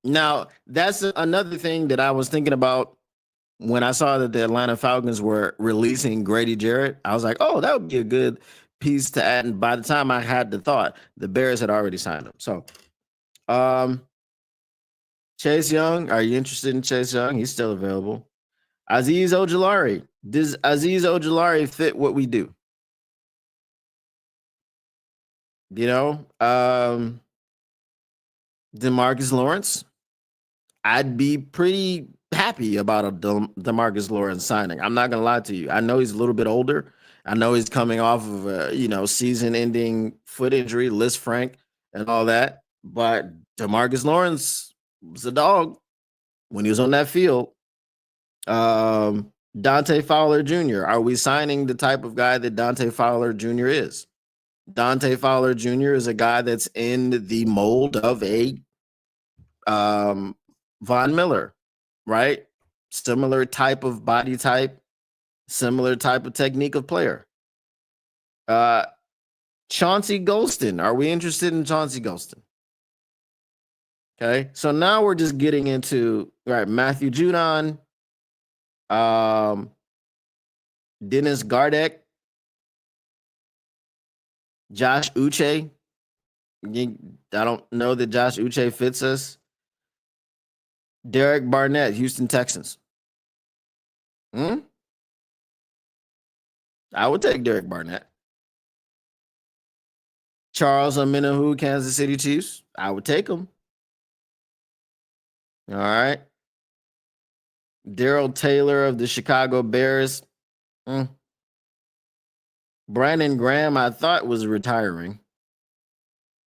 Now, that's another thing that I was thinking about when I saw that the Atlanta Falcons were releasing Grady Jarrett. I was like, oh, that would be a good piece to add. And by the time I had the thought, the Bears had already signed him. So, Chase Young, are you interested in Chase Young? He's still available. Azeez Ojulari. Does Azeez Ojulari fit what we do? DeMarcus Lawrence. I'd be pretty happy about a DeMarcus Lawrence signing. I'm not gonna lie to you. I know he's a little bit older. I know he's coming off of a season-ending foot injury, Liz Frank, and all that. But DeMarcus Lawrence was a dog when he was on that field. Dante Fowler Jr. Are we signing the type of guy that Dante Fowler Jr. is? Dante Fowler Jr. is a guy that's in the mold of a Von Miller, right? similar type of body type, similar type of technique of player. Chauncey Golston. Are we interested in Chauncey Golston? Okay, so now we're just getting into Matthew Judon, Dennis Gardeck, Josh Uche. I don't know that Josh Uche fits us. Derek Barnett, Houston Texans. I would take Derek Barnett. Charles Omenihu, Kansas City Chiefs. I would take him. All right. Daryl Taylor of the Chicago Bears. Brandon Graham, I thought was retiring.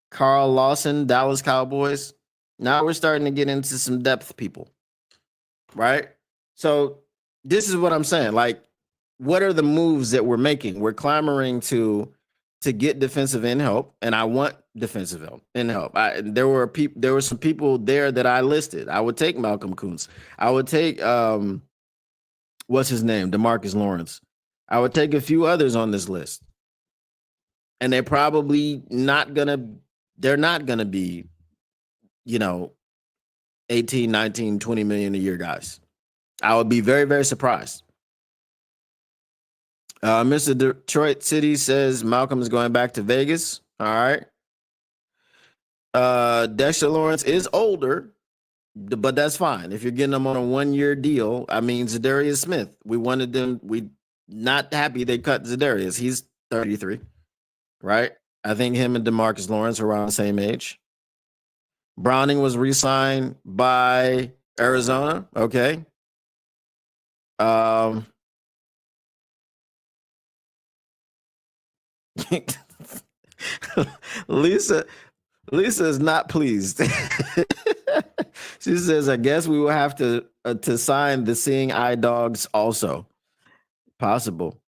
Carl Lawson, Dallas Cowboys. Now we're starting to get into some depth people, right? So this is what I'm saying. Like, what are the moves that we're making? We're clamoring to get defensive end help, and I want defensive end help. There were some people there that I listed. I would take Malcolm Kuntz. I would take what's his name, DeMarcus Lawrence. I would take a few others on this list, and they're probably not gonna. They're not gonna be, 18, 19, 20 million a year guys. I would be very, very surprised. Mr. Detroit City says Malcolm is going back to Vegas. All right. Dexter Lawrence is older, but that's fine. If you're getting them on a 1-year deal, I mean, Zadarius Smith, we wanted them. We not happy they cut Zadarius. He's 33, right? I think him and DeMarcus Lawrence are around the same age. Browning was re-signed by Arizona. Okay. Lisa is not pleased. She says, "I guess we will have to sign the Seeing Eye Dogs also. Possible."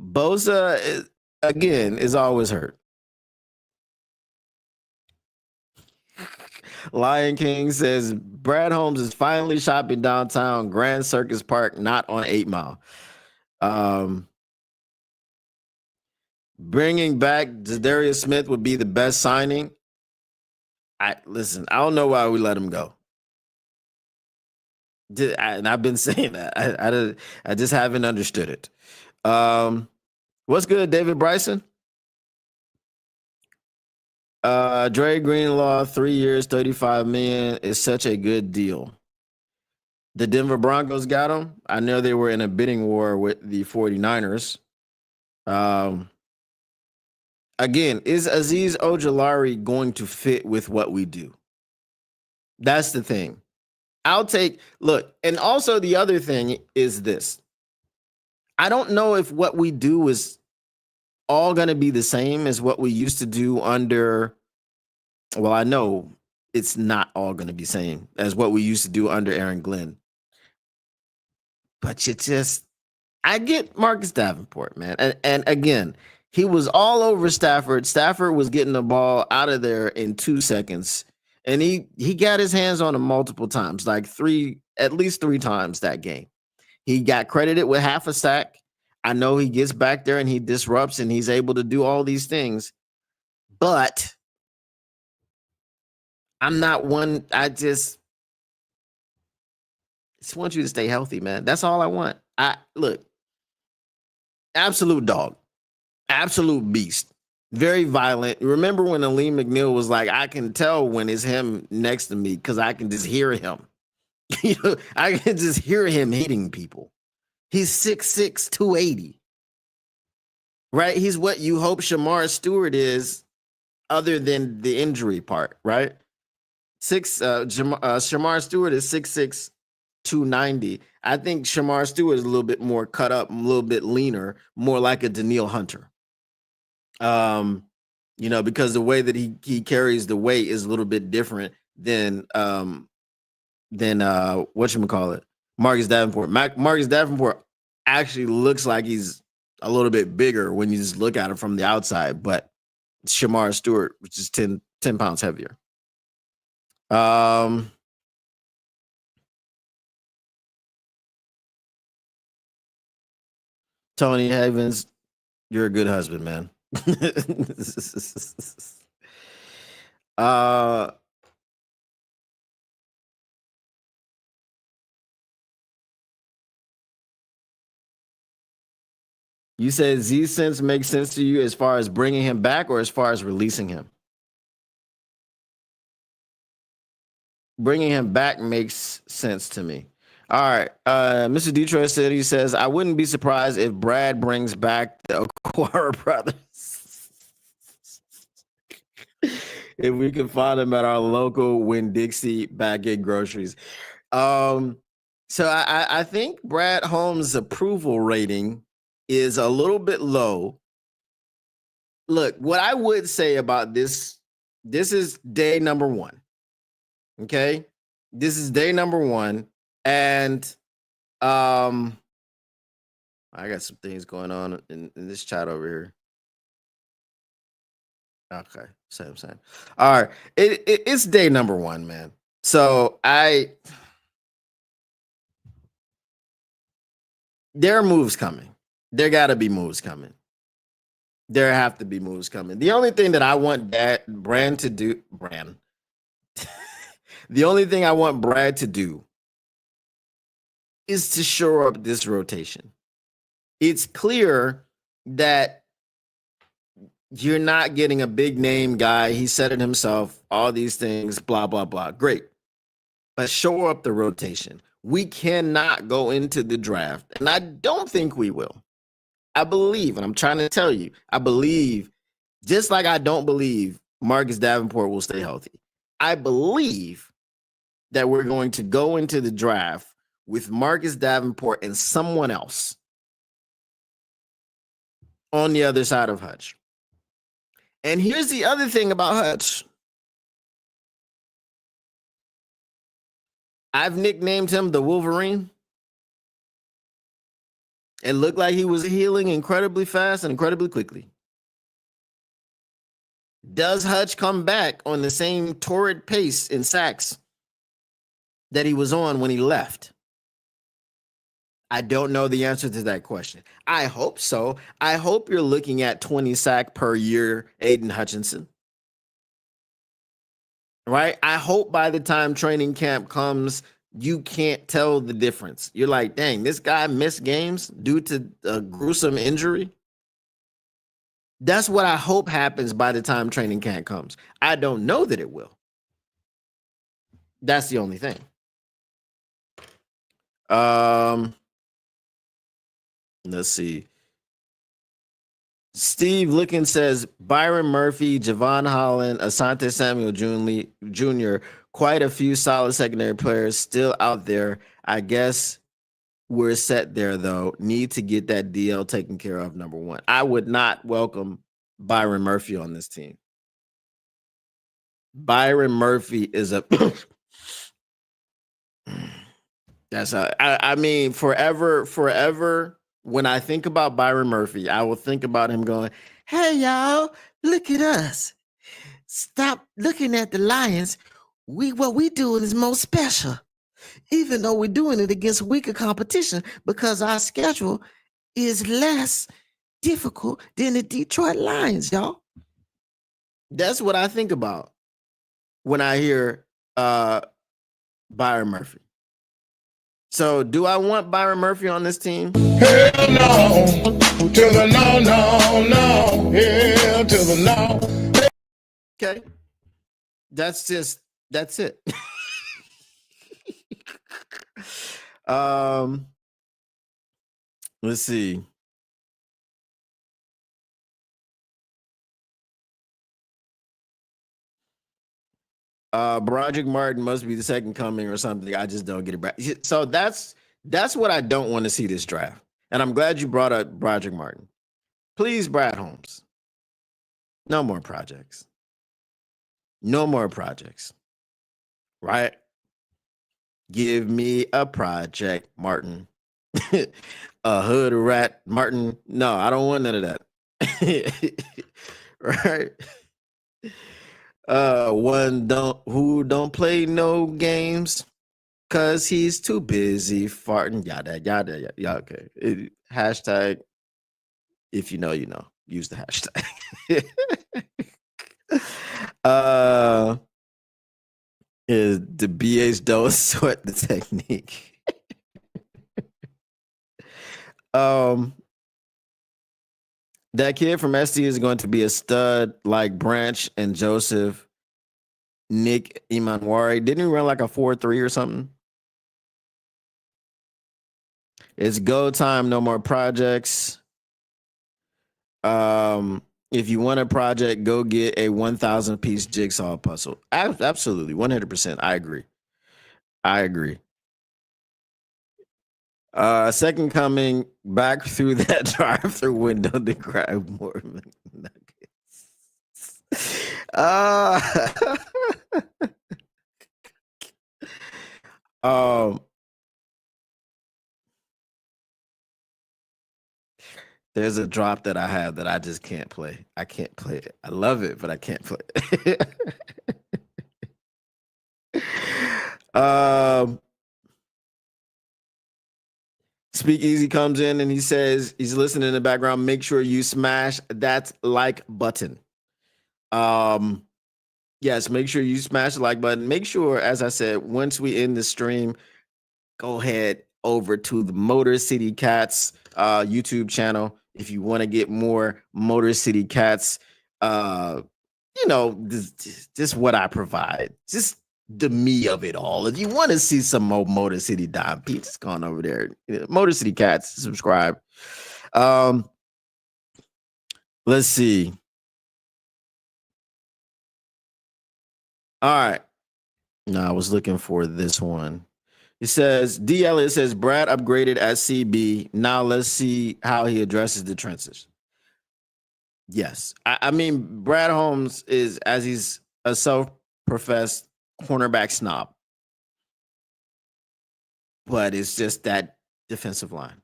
Bosa again is always hurt. Lion King says Brad Holmes is finally shopping downtown Grand Circus Park, not on 8 Mile. Bringing back Zadarius Smith would be the best signing. I don't know why we let him go. And I've been saying that. I just haven't understood it. What's good, David Bryson? Dre Greenlaw, 3 years, $35 million is such a good deal. The Denver Broncos got him. I know they were in a bidding war with the 49ers. Again, is Azeez Ojulari going to fit with what we do? That's the thing. And also the other thing is this. I don't know if what we do is all going to be the same as what we used to do under, well, I know it's not all going to be the same as what we used to do under Aaron Glenn. But I get Marcus Davenport, man. And again, he was all over Stafford. Stafford was getting the ball out of there in 2 seconds. And he got his hands on him multiple times, like at least three times that game. He got credited with half a sack. I know he gets back there and he disrupts and he's able to do all these things. But I'm not one. I just want you to stay healthy, man. That's all I want. Look, absolute dog, absolute beast. Very violent. Remember when Aleem McNeil was like, I can tell when it's him next to me because I can just hear him. I can just hear him hitting people. He's 6'6", 280. Right? He's what you hope Shamar Stewart is, other than the injury part, right? Shamar Stewart is 6'6", 290. I think Shamar Stewart is a little bit more cut up, a little bit leaner, more like a Daniil Hunter. Because the way that he carries the weight is a little bit different than whatchamacallit, Marcus Davenport. Marcus Davenport actually looks like he's a little bit bigger when you just look at him from the outside, but Shamar Stewart, which is 10 pounds heavier. Tony Havens, you're a good husband, man. uh you said Z sense makes sense to you as far as bringing him back or as far as releasing him? Bringing him back makes sense to me. All right. Mr. Detroit City says, I wouldn't be surprised if Brad brings back the Aquara brothers. If we can find them at our local Winn-Dixie back in groceries. So I think Brad Holmes' approval rating is a little bit low. Look, what I would say about this is day number 1. Okay? This is day number 1. And I got some things going on in this chat over here. Okay, same. All right, it's day number 1, man. So there are moves coming. There got to be moves coming. There have to be moves coming. The only thing that I want Brand to do, the only thing I want Brad to do is to shore up this rotation. It's clear that you're not getting a big name guy. He said it himself, all these things, blah, blah, blah. Great. But shore up the rotation. We cannot go into the draft, and I don't think we will. I believe, and I'm trying to tell you, I believe, just like I don't believe Marcus Davenport will stay healthy. I believe that we're going to go into the draft with Marcus Davenport and someone else on the other side of Hutch. And here's the other thing about Hutch. I've nicknamed him the Wolverine. It looked like he was healing incredibly fast and incredibly quickly. Does Hutch come back on the same torrid pace in sacks that he was on when he left? I don't know the answer to that question. I hope so. I hope you're looking at 20 sack per year, Aiden Hutchinson. Right? I hope by the time training camp comes, you can't tell the difference. You're like, dang, this guy missed games due to a gruesome injury. That's what I hope happens by the time training camp comes. I don't know that it will. That's the only thing. Let's see. Steve Licken says Byron Murphy, Javon Holland, Asante Samuel Jr., quite a few solid secondary players still out there. I guess we're set there, though. Need to get that DL taken care of, number 1. I would not welcome Byron Murphy on this team. Byron Murphy is a that's I mean, forever. When I think about Byron Murphy, I will think about him going, hey, y'all, look at us. Stop looking at the Lions. What we doing is most special, even though we're doing it against weaker competition because our schedule is less difficult than the Detroit Lions, y'all. That's what I think about when I hear Byron Murphy. So, do I want Byron Murphy on this team? Hell no, to the no. Hell to the no. Okay. That's it. Let's see. Broderick Martin must be the second coming or something. I just don't get it back. So that's what I don't want to see this draft. And I'm glad you brought up Broderick Martin. Please, Brad Holmes. No more projects. No more projects. Right? Give me a project, Martin. A hood rat, Martin. No, I don't want none of that. Right? One who don't play no games because he's too busy farting. Yada. Okay. Hashtag If you know, you know. Use the hashtag. uh is the BH don't sweat the technique. um that kid from ST is going to be a stud like Branch and Joseph Nick Imanwari. Didn't he run like a 4.3 or something? It's go time, no more projects. If you want a project, go get a 1,000 piece jigsaw puzzle. Absolutely, 100%. I agree. Second coming back through that drive-through window to grab more nuggets. Um, there's a drop that I have that I just can't play. I can't play it. I love it, but I can't play it. Speak Easy comes in and he says he's listening in the background. Make sure you smash that like button. Yes, make sure you smash the like button. Make sure, as I said, once we end the stream, go ahead over to the Motor City Cats YouTube channel if you want to get more Motor City Cats. You know, just what I provide, just the me of it all. If you want to see some more Motor City Dime Pete, just go on over there. Motor City Cats, subscribe. Let's see. All right. No, I was looking for this one. It says, D. Elliott says, Brad upgraded at CB. Now let's see how he addresses the transition. Yes. I mean, Brad Holmes is, as he's a self-professed cornerback snob. But it's just that defensive line.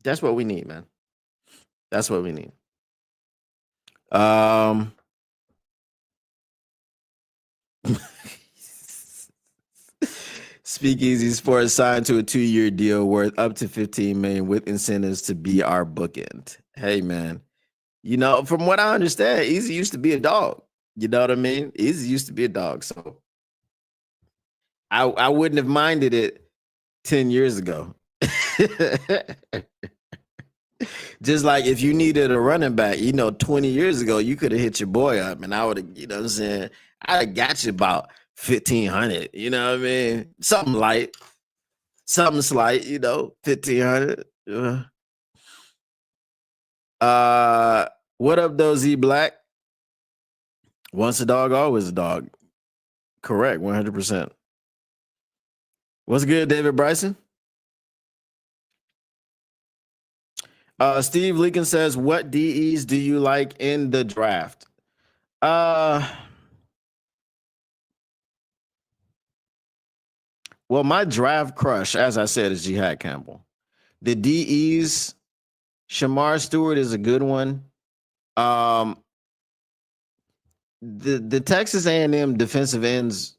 That's what we need, man. That's what we need. Speakeasy Sports signed to a 2-year deal worth up to $15 million with incentives to be our bookend. Hey, man. You know, from what I understand, Eazy used to be a dog. You know what I mean? Eazy used to be a dog. So I wouldn't have minded it 10 years ago. Just like if you needed a running back, you know, 20 years ago, you could have hit your boy up and I would have, you know what I'm saying? I'd have got you about 1,500, you know what I mean? Something light, something slight, you know, 1,500. What up, though, Z Black? Once a dog, always a dog. Correct, 100%. What's good, David Bryson? Steve Lincoln says, what DEs do you like in the draft? Well, my draft crush, as I said, is Jihad Campbell. The DEs, Shamar Stewart is a good one. The Texas A&M defensive ends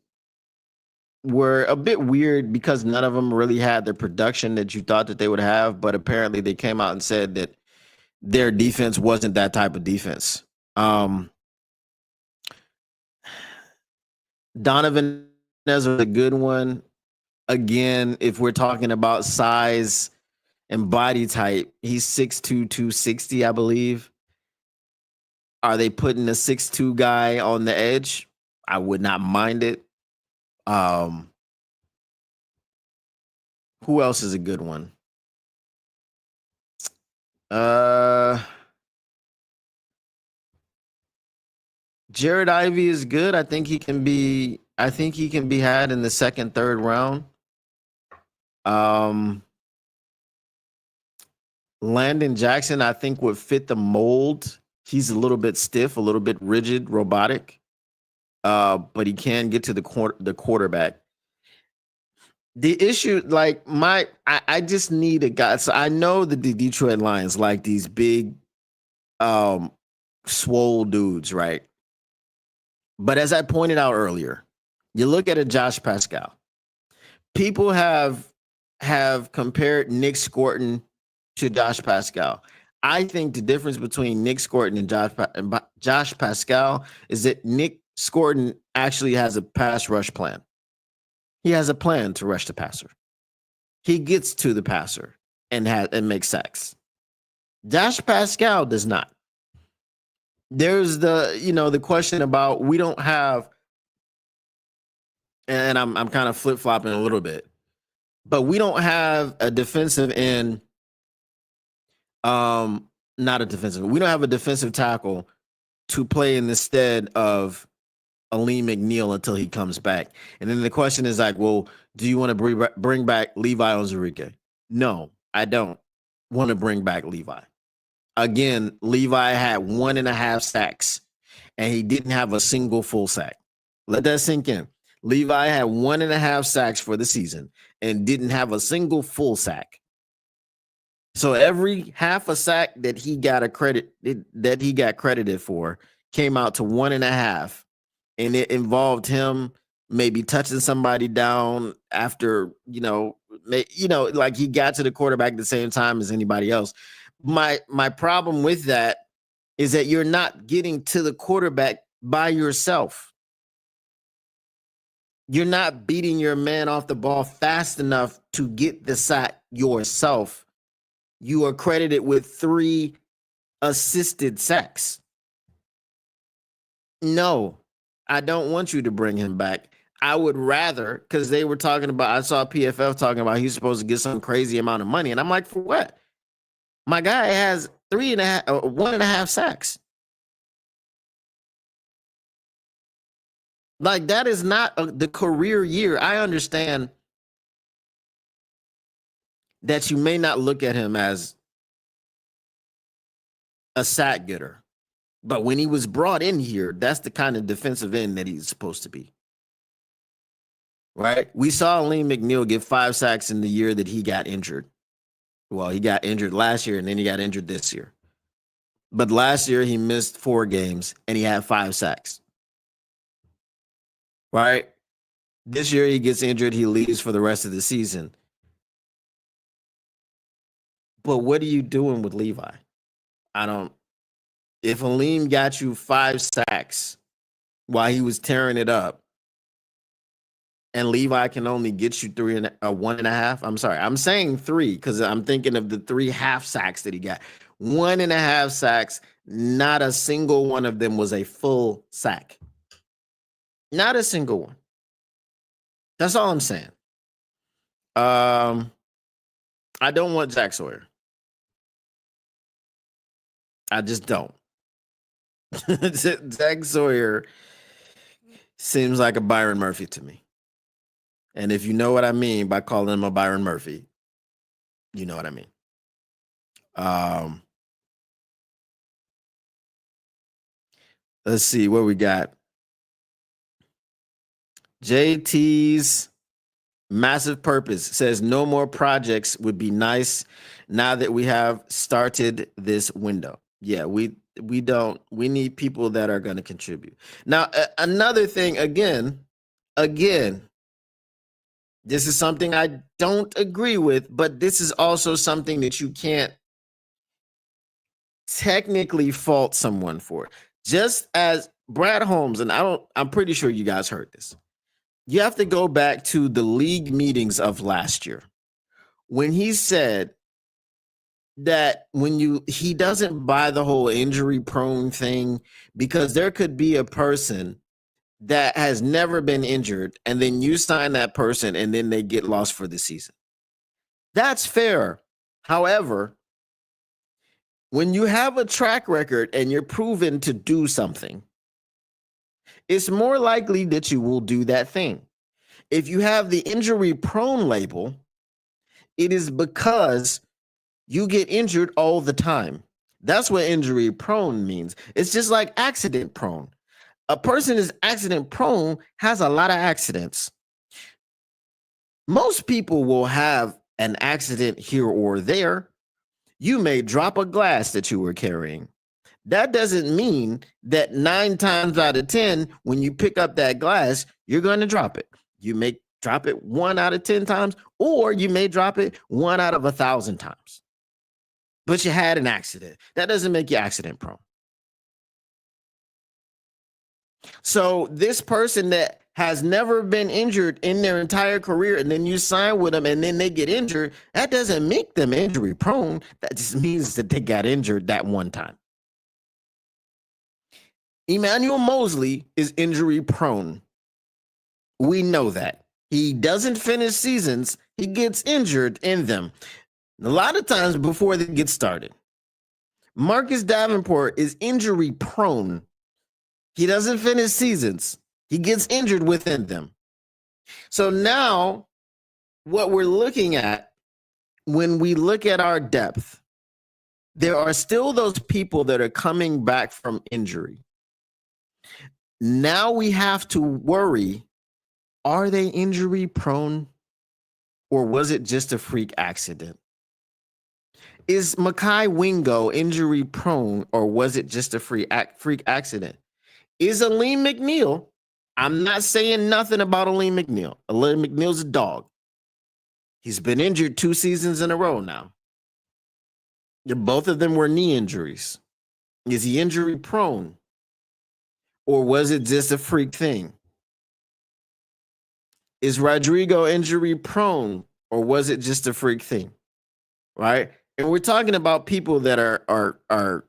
were a bit weird because none of them really had the production that you thought that they would have, but apparently they came out and said that their defense wasn't that type of defense. Donovan is a good one. Again, if we're talking about size and body type, he's 6'2", 260, I believe. Are they putting a 6'2" guy on the edge? I would not mind it. Who else is a good one? Jared Ivey is good. I think he can be had in the second, third round. Landon Jackson, I think, would fit the mold. He's a little bit stiff, a little bit rigid, robotic. But he can get to the quarterback. The issue, like I just need a guy. So I know that the Detroit Lions like these big, swole dudes, right? But as I pointed out earlier, you look at a Josh Pascal. People have compared Nick Scorton to Josh Pascal. I think the difference between Nick Scorton and Josh Pascal is that Nick Scorton actually has a pass rush plan. He has a plan to rush the passer. He gets to the passer and makes sacks. Josh Pascal does not. There's the question about we don't have, and I'm kind of flip flopping a little bit, but we don't have a defensive end. Not a defensive. We don't have a defensive tackle to play in the stead of Aleem McNeil until he comes back. And then the question is like, well, do you want to bring back Levi Onwuzurike? No, I don't want to bring back Levi. Again, Levi had 1.5 sacks, and he didn't have a single full sack. Let that sink in. Levi had 1.5 sacks for the season and didn't have a single full sack. So every half a sack that he got credited for came out to 1.5, and it involved him maybe touching somebody down after like he got to the quarterback at the same time as anybody else. My problem with that is that you're not getting to the quarterback by yourself. You're not beating your man off the ball fast enough to get the sack yourself. You are credited with 3 assisted sacks. No, I don't want you to bring him back. I would rather, because they were talking about, I saw PFF talking about he's supposed to get some crazy amount of money. And I'm like, for what? My guy has 1.5 sacks. Like, that is not the career year. I understand that you may not look at him as a sack getter, but when he was brought in here, that's the kind of defensive end that he's supposed to be. Right? We saw Aleem McNeil get 5 sacks in the year that he got injured. Well, he got injured last year, and then he got injured this year. But last year, he missed 4 games, and he had 5 sacks. Right? This year, he gets injured. He leaves for the rest of the season. But what are you doing with Levi? If Aleem got you 5 sacks while he was tearing it up, and Levi can only get you 1.5. I'm sorry. I'm saying 3 because I'm thinking of the 3 half sacks that he got. 1.5 sacks. Not a single one of them was a full sack. Not a single one. That's all I'm saying. I don't want Jack Sawyer. I just don't. Jack Sawyer seems like a Byron Murphy to me. And if you know what I mean by calling him a Byron Murphy, you know what I mean. Let's see what we got. JT's Massive Purpose says no more projects would be nice now that we have started this window. Yeah, we need people that are going to contribute. Now, another thing, again, this is something I don't agree with, but this is also something that you can't technically fault someone for. Just as Brad Holmes, and I'm pretty sure you guys heard this. You have to go back to the league meetings of last year when he said that he doesn't buy the whole injury prone thing because there could be a person that has never been injured and then you sign that person and then they get lost for the season. That's fair. However, when you have a track record and you're proven to do something, it's more likely that you will do that thing. If you have the injury prone label, it is because you get injured all the time. That's what injury prone means. It's just like accident prone. A person is accident prone has a lot of accidents. Most people will have an accident here or there. You may drop a glass that you were carrying. That doesn't mean that 9 times out of 10, when you pick up that glass, you're going to drop it. You may drop it 1 out of 10 times, or you may drop it 1 out of 1,000 times. but you had an accident. That doesn't make you accident prone. So this person that has never been injured in their entire career, and then you sign with them and then they get injured, that doesn't make them injury prone. That just means that they got injured that one time. Emmanuel Mosley is injury prone. We know that. He doesn't finish seasons. He gets injured in them. A lot of times before they get started. Marcus Davenport is injury prone. He doesn't finish seasons. He gets injured within them. So now what we're looking at when we look at our depth, there are still those people that are coming back from injury. Now we have to worry, are they injury prone or was it just a freak accident? Is Makai Wingo injury prone or was it just a freak accident? Is Aleem McNeil? I'm not saying nothing about Aleem McNeil. Aleem McNeil's a dog. He's been injured 2 seasons in a row now. Both of them were knee injuries. Is he injury prone? Or was it just a freak thing? Is Rodrigo injury prone? Or was it just a freak thing? Right? And we're talking about people that are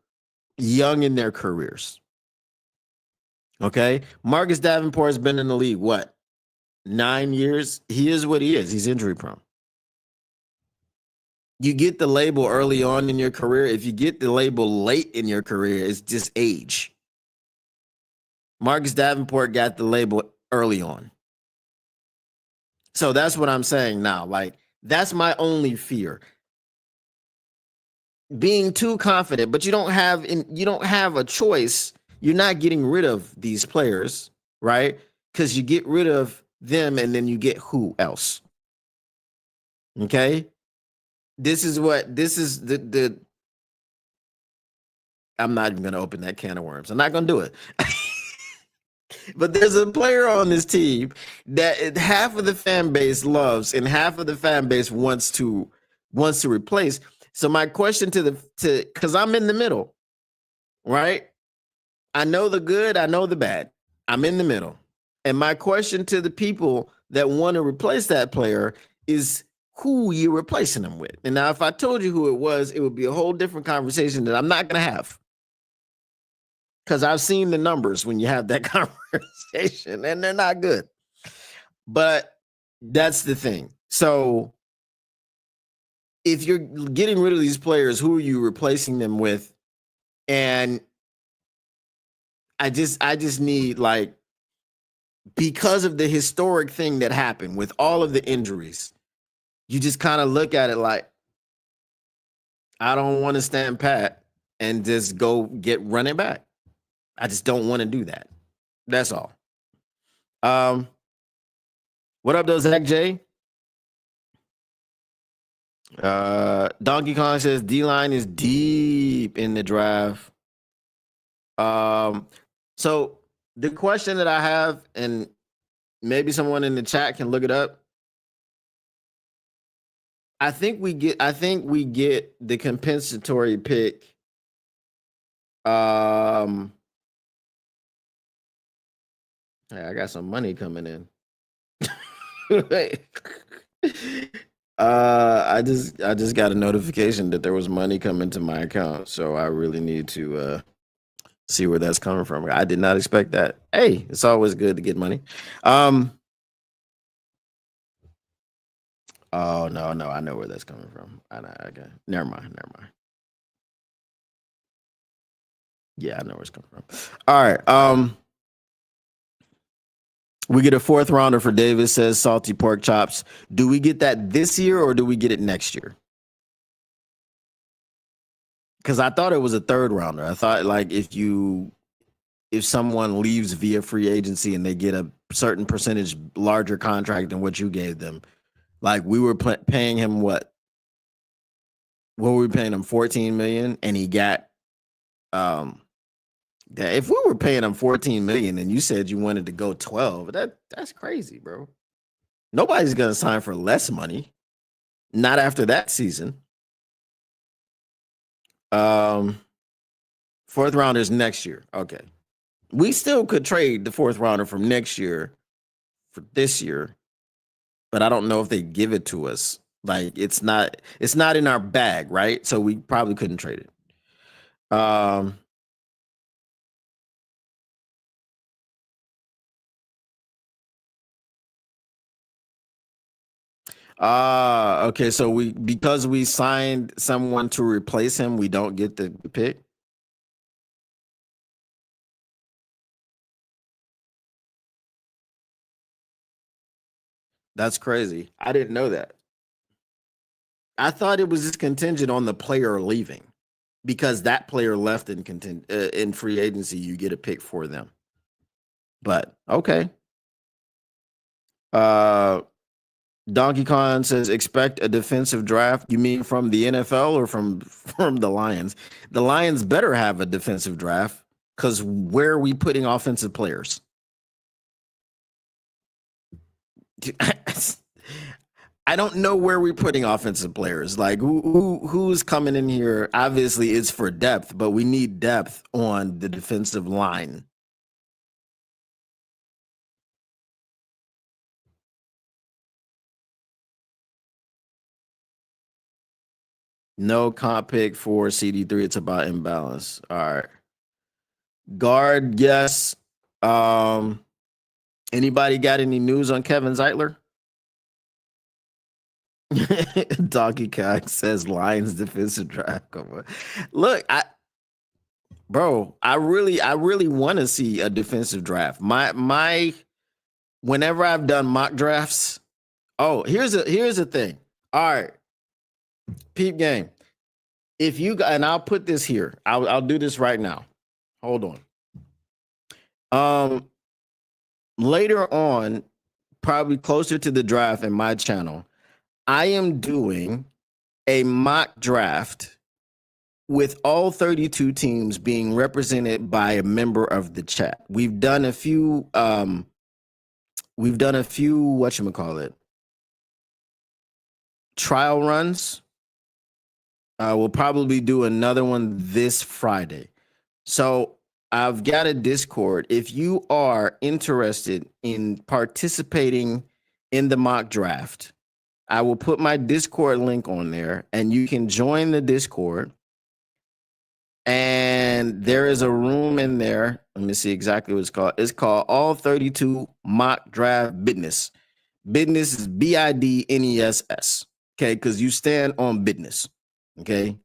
young in their careers. Okay, Marcus Davenport has been in the league, what, 9 years? He is what he is. He's injury prone. You get the label early on in your career. If you get the label late in your career, it's just age. Marcus Davenport got the label early on. So that's what I'm saying now. Like, that's my only fear. Being too confident, but you don't have a choice. You're not getting rid of these players, right? Because you get rid of them and then you get who else? Okay. This is the I'm not even going to open that can of worms. I'm not going to do it. But there's a player on this team that half of the fan base loves and half of the fan base wants to replace. So my question because I'm in the middle, right? I know the good, I know the bad. I'm in the middle. And my question to the people that want to replace that player is who you're replacing them with. And now if I told you who it was, it would be a whole different conversation that I'm not going to have. Because I've seen the numbers when you have that conversation and they're not good. But that's the thing. So if you're getting rid of these players, who are you replacing them with? And I just need, like, because of the historic thing that happened with all of the injuries, you just kind of look at it like, I don't want to stand pat and just go get running back. I just don't want to do that. That's all. What up, though, Zach J? Donkey Kong says D-line is deep in the draft. So the question that I have, and maybe someone in the chat can look it up. I think we get the compensatory pick. Hey, I got some money coming in. I just got a notification that there was money coming to my account, so I really need to see where that's coming from. I did not expect that. Hey, it's always good to get money. Oh no, I know where that's coming from. Okay. Never mind. Yeah, I know where it's coming from. All right. We get a 4th rounder for Davis, says salty pork chops. Do we get that this year or do we get it next year? Because I thought it was a 3rd rounder. I thought, like, if someone leaves via free agency and they get a certain percentage larger contract than what you gave them, like, we were paying him what were we paying him? $14 million, and he got if we were paying him $14 million and you said you wanted to go 12, that's crazy, bro. Nobody's gonna sign for less money. Not after that season. Um, fourth rounders next year. Okay. We still could trade the fourth rounder from next year for this year, but I don't know if they give it to us. Like it's not in our bag, right? So we probably couldn't trade it. Okay, so we because we signed someone to replace him, we don't get the pick. That's crazy. I didn't know that. I thought it was just contingent on the player leaving because that player left in free agency. You get a pick for them. But okay. Uh, Donkey Kong says expect a defensive draft. You mean from the NFL or from the Lions? The Lions better have a defensive draft because where are we putting offensive players? I don't know where we're putting offensive players. Like who's coming in here? Obviously, it's for depth, but we need depth on the defensive line. No comp pick for CD3. It's about imbalance. All right. Guard, yes. Um, Anybody got any news on Kevin Zeitler? Donkey Kong says Lions defensive draft. Look, I really want to see a defensive draft. My whenever I've done mock drafts, here's a thing. All right, peep game. If you and I'll put this here. I'll do this right now. Hold on. Later on, probably closer to the draft in my channel, I am doing a mock draft with all 32 teams being represented by a member of the chat. We've done a few whatchamacallit, trial runs. We'll probably do another one this Friday. So I've got a Discord. If you are interested in participating in the mock draft, I will put my Discord link on there and you can join the Discord. And there is a room in there. Let me see exactly what it's called. It's called All 32 Mock Draft Business. Business is BIDNESS. Okay, because you stand on business. Okay.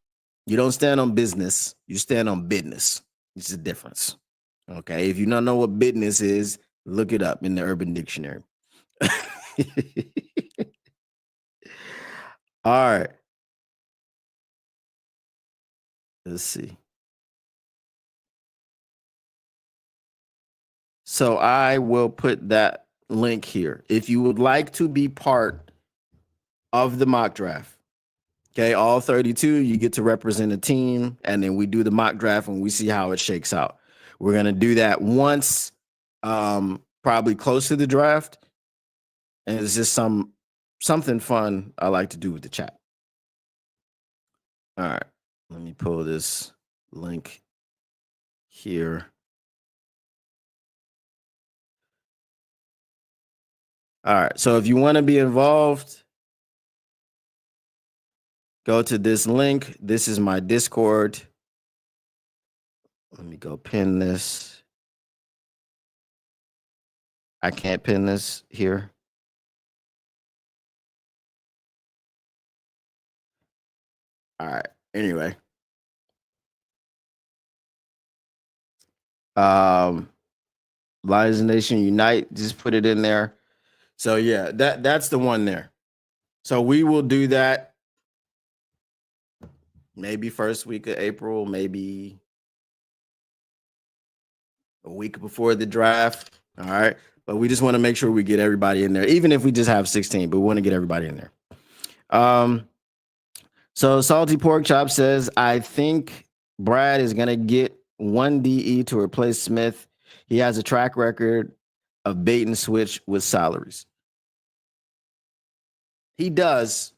You don't stand on business, you stand on business. It's a difference. Okay. If you don't know what business is, look it up in the Urban Dictionary. All right. Let's see. So I will put that link here. If you would like to be part of the mock draft, okay, all 32, you get to represent a team, and then we do the mock draft and we see how it shakes out. We're gonna do that once, probably close to the draft, and it's just something fun I like to do with the chat. All right, let me pull this link here. All right, so if you want to be involved, go to this link. This is my Discord. Let me go pin this. I can't pin this here. All right. Anyway. Lions Nation Unite, just put it in there. So yeah, that's the one there. So we will do that maybe first week of April, maybe a week before the draft. All right. But we just want to make sure we get everybody in there, even if we just have 16, but we want to get everybody in there. So Salty Pork Chop says, I think Brad is gonna get one DE to replace Smith. He has a track record of bait and switch with salaries. He does,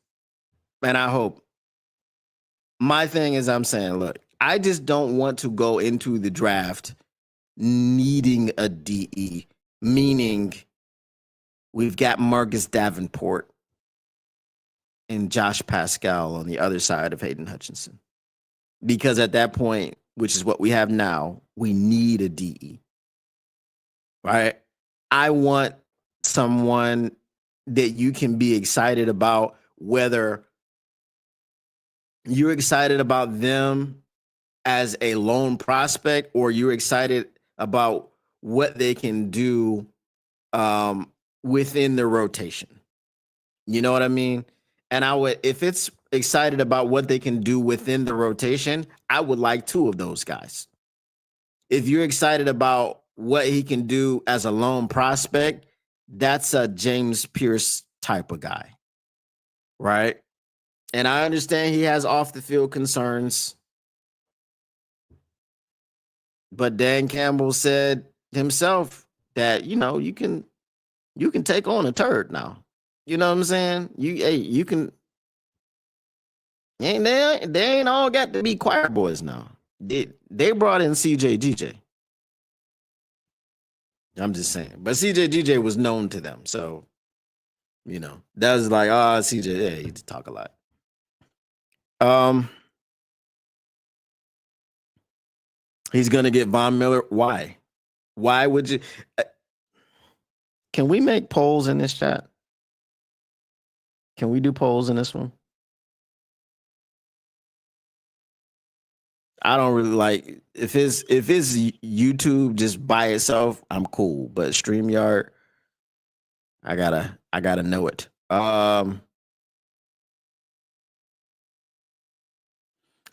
and I hope. my thing is, I'm saying, look, I just don't want to go into the draft needing a DE, meaning we've got Marcus Davenport and Josh Pascal on the other side of Hayden Hutchinson. Because at that point, which is what we have now, we need a DE. Right? I want someone that you can be excited about, whether you're excited about them as a lone prospect or you're excited about what they can do within the rotation. You know what I mean? And I would, if it's excited about what they can do within the rotation, I would like two of those guys. If you're excited about what he can do as a lone prospect, that's a James Pierce type of guy, right? And I understand he has off the field concerns, but Dan Campbell said himself that you can take on a turd now. You know what I'm saying? You can. And they ain't all got to be choir boys now. They brought in CJ GJ. I'm just saying. But CJ GJ was known to them. So, that was like, CJ, yeah, he talk a lot. He's gonna get Von Miller. Why? Why would you? Can we make polls in this chat? Can we do polls in this one? I don't really like if it's YouTube just by itself, I'm cool. But StreamYard, I gotta know it.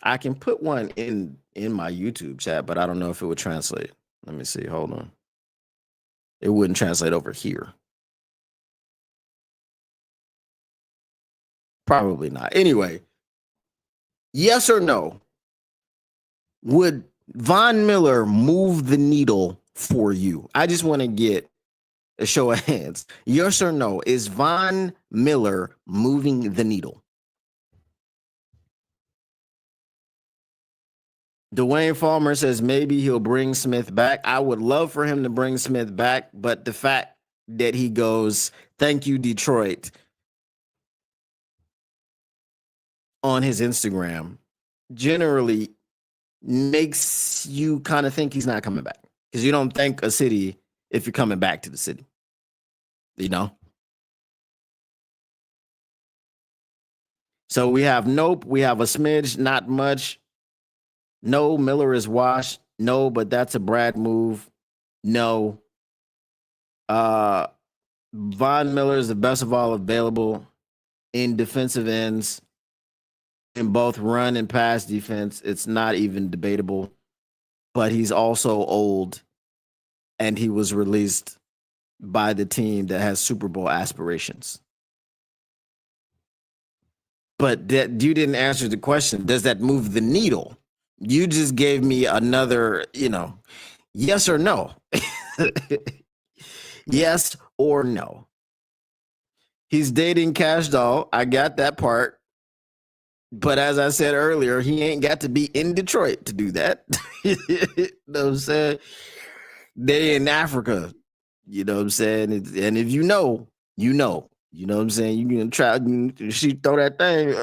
I can put one in my YouTube chat, but I don't know if it would translate. Let me see. Hold on. It wouldn't translate over here. Probably not. Anyway, yes or no? Would Von Miller move the needle for you? I just want to get a show of hands. Yes or no? Is Von Miller moving the needle? Dwayne Farmer says maybe he'll bring Smith back. I would love for him to bring Smith back, but the fact that he goes, "Thank you, Detroit," on his Instagram generally makes you kind of think he's not coming back, because you don't thank a city if you're coming back to the city. So we have nope. We have a smidge, not much. No, Miller is washed. No, but that's a Brad move. No. Von Miller is the best of all available in defensive ends in both run and pass defense. It's not even debatable. But he's also old, and he was released by the team that has Super Bowl aspirations. But you didn't answer the question. Does that move the needle? You just gave me another, yes or no. Yes or no. He's dating Cash Doll. I got that part. But as I said earlier, he ain't got to be in Detroit to do that. You know what I'm saying? They in Africa. You know what I'm saying? And if you know, you know. You know what I'm saying? You can try, she throw that thing.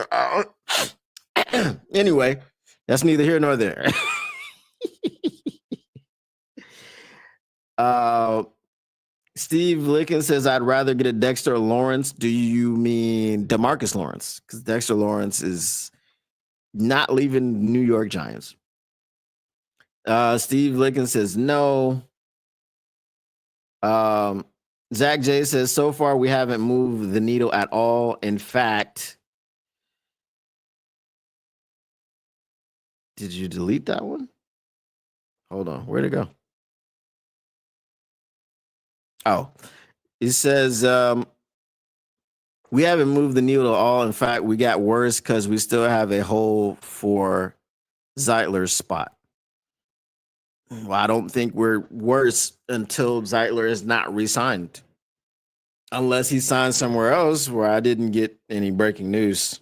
Anyway, that's neither here nor there. Steve Licken says, I'd rather get a Dexter Lawrence. Do you mean DeMarcus Lawrence? Because Dexter Lawrence is not leaving New York Giants. Steve Licken says no. Zach J says, so far we haven't moved the needle at all. In fact, did you delete that one? Hold on. Where'd it go? Oh, it says we haven't moved the needle at all. In fact, we got worse because we still have a hole for Zeitler's spot. Well, I don't think we're worse until Zeitler is not re-signed. Unless he signed somewhere else where I didn't get any breaking news.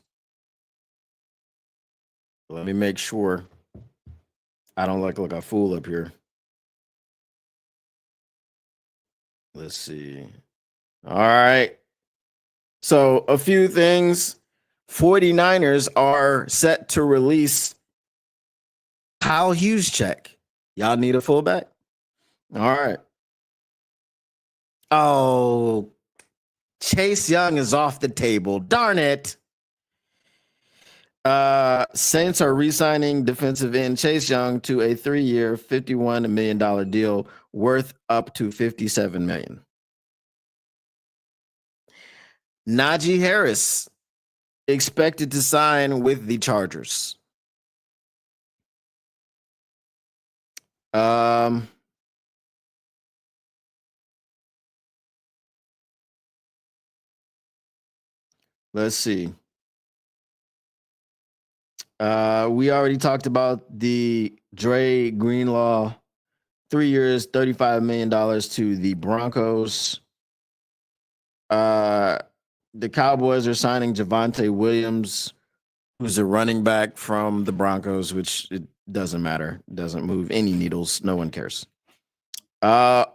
Let me make sure I don't look like a fool up here. Let's see. All right. So a few things. 49ers are set to release Kyle Hughes check. Y'all need a fullback? All right. Oh, Chase Young is off the table. Darn it. Saints are re-signing defensive end Chase Young to a 3-year, $51 million deal worth up to $57 million. Najee Harris expected to sign with the Chargers. Let's see. We already talked about the Dre Greenlaw, 3 years, $35 million to the Broncos. The Cowboys are signing Javonte Williams, who's a running back from the Broncos, which it doesn't matter. Doesn't move any needles. No one cares. Mac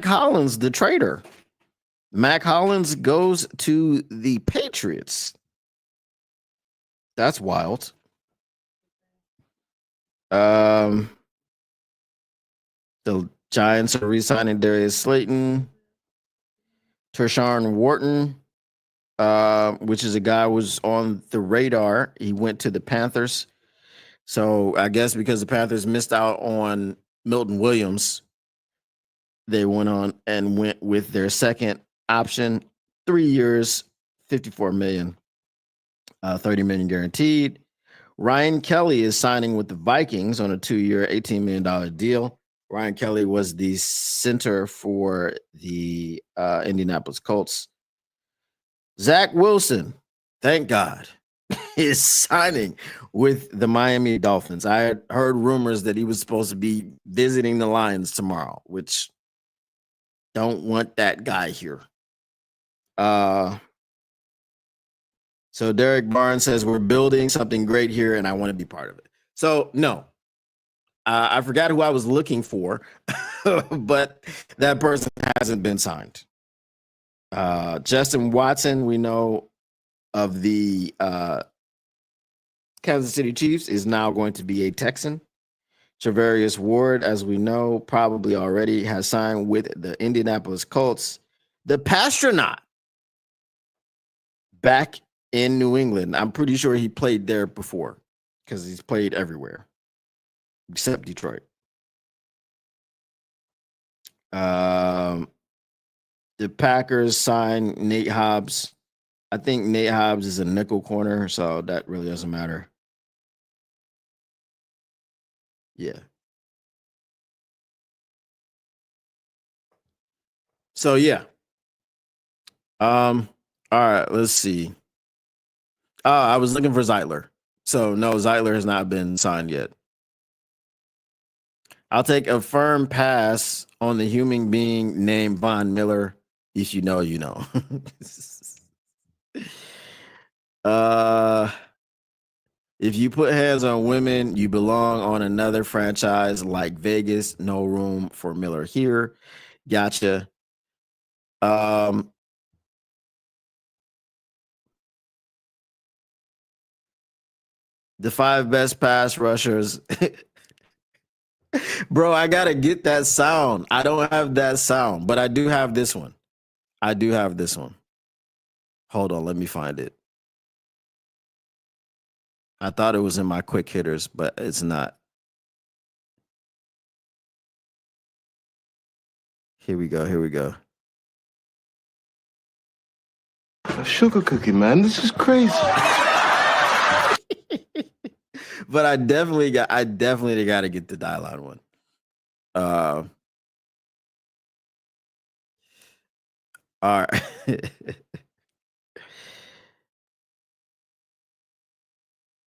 Hollins, the trader. Mac Hollins goes to the Patriots. That's wild. The Giants are re-signing Darius Slayton, Tershawn Wharton, which is a guy who was on the radar. He went to the Panthers. So I guess because the Panthers missed out on Milton Williams, they went on and went with their second option, 3 years, $54 million, $30 million guaranteed. Ryan Kelly is signing with the Vikings on a 2-year, $18 million deal. Ryan Kelly was the center for the Indianapolis Colts. Zach Wilson, thank God, is signing with the Miami Dolphins. I had heard rumors that he was supposed to be visiting the Lions tomorrow, which don't want that guy here. So Derek Barnes says, we're building something great here, and I want to be part of it. So, no. I forgot who I was looking for, but that person hasn't been signed. Justin Watson, we know of the Kansas City Chiefs, is now going to be a Texan. Travarius Ward, as we know, probably already has signed with the Indianapolis Colts. The Pastronaut, back in New England. I'm pretty sure he played there before because he's played everywhere except Detroit. The Packers signed Nate Hobbs. I think Nate Hobbs is a nickel corner, so that really doesn't matter. Yeah. So yeah. All right, let's see. I was looking for Zeitler. So no, Zeitler has not been signed yet. I'll take a firm pass on the human being named Von Miller. If you know, you know. If you put hands on women, you belong on another franchise like Vegas. No room for Miller here. Gotcha. The 5 best pass rushers. Bro, I gotta get that sound. I don't have that sound, but I do have this one. Hold on, let me find it. I thought it was in my quick hitters, but it's not. Here we go. A sugar cookie, man. This is crazy. But I definitely got to get the dial-on one. All right.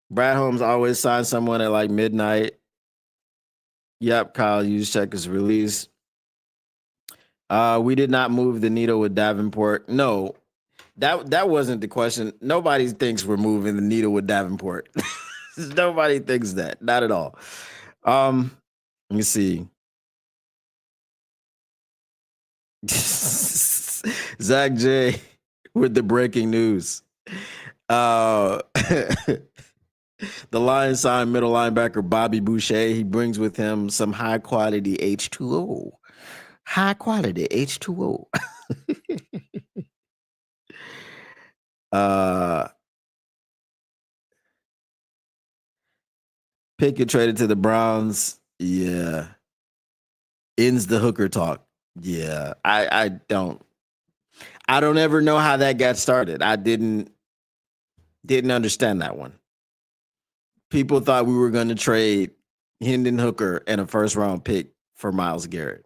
Brad Holmes always signs someone at like midnight. Yep, Kyle Juszczyk is released. We did not move the needle with Davenport. No, That wasn't the question. Nobody thinks we're moving the needle with Davenport. Nobody thinks that. Not at all. Let me see. Zach J with the breaking news. The Lions signed middle linebacker Bobby Boucher. He brings with him some high quality H2O. High quality H2O. Pickett traded to the Browns. Yeah. Ends the hooker talk. Yeah. I don't ever know how that got started. I didn't understand that one. People thought we were going to trade Hendon Hooker and a first round pick for Myles Garrett.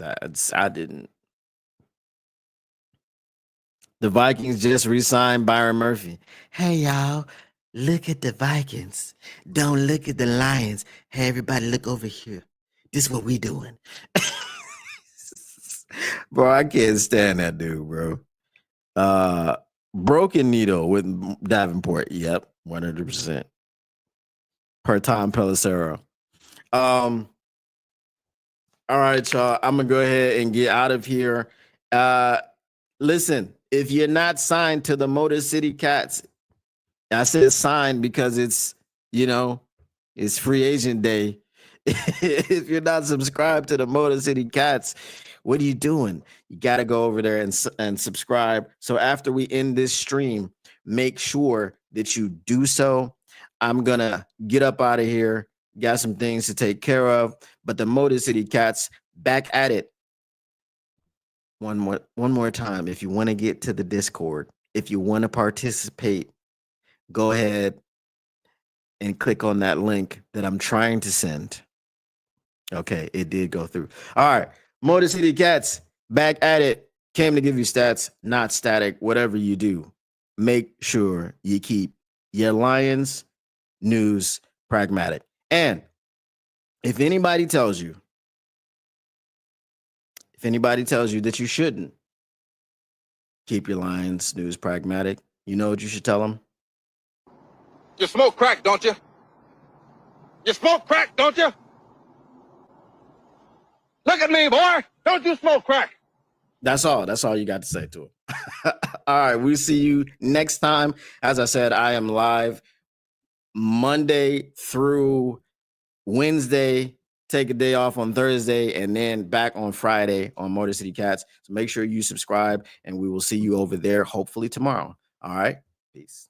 I didn't. The Vikings just re-signed Byron Murphy. Hey, y'all, look at the Vikings. Don't look at the Lions. Hey, everybody, look over here. This is what we doing. Bro, I can't stand that dude, bro. Broken Needle with Davenport. Yep, 100%. Per Tom Pelissero. All right, y'all. I'm gonna go ahead and get out of here. Listen, if you're not signed to the Motor City Cats, I said signed because it's free agent day. If you're not subscribed to the Motor City Cats, what are you doing? You got to go over there and subscribe. So after we end this stream, make sure that you do so. I'm going to get up out of here. Got some things to take care of, but the Motor City Cats back at it. One more time. If you want to get to the Discord, if you want to participate, go ahead and click on that link that I'm trying to send. Okay, it did go through. All right, Motor City Cats back at it. Came to give you stats, not static. Whatever you do, make sure you keep your Lions news pragmatic. And if anybody tells you that you shouldn't keep your Lions news pragmatic, you know what you should tell them? You smoke crack, don't you? You smoke crack, don't you? Look at me, boy. Don't you smoke crack? That's all. That's all you got to say to him. All right. We'll see you next time. As I said, I am live Monday through Wednesday. Take a day off on Thursday and then back on Friday on Motor City Cats. So make sure you subscribe and we will see you over there hopefully tomorrow. All right. Peace.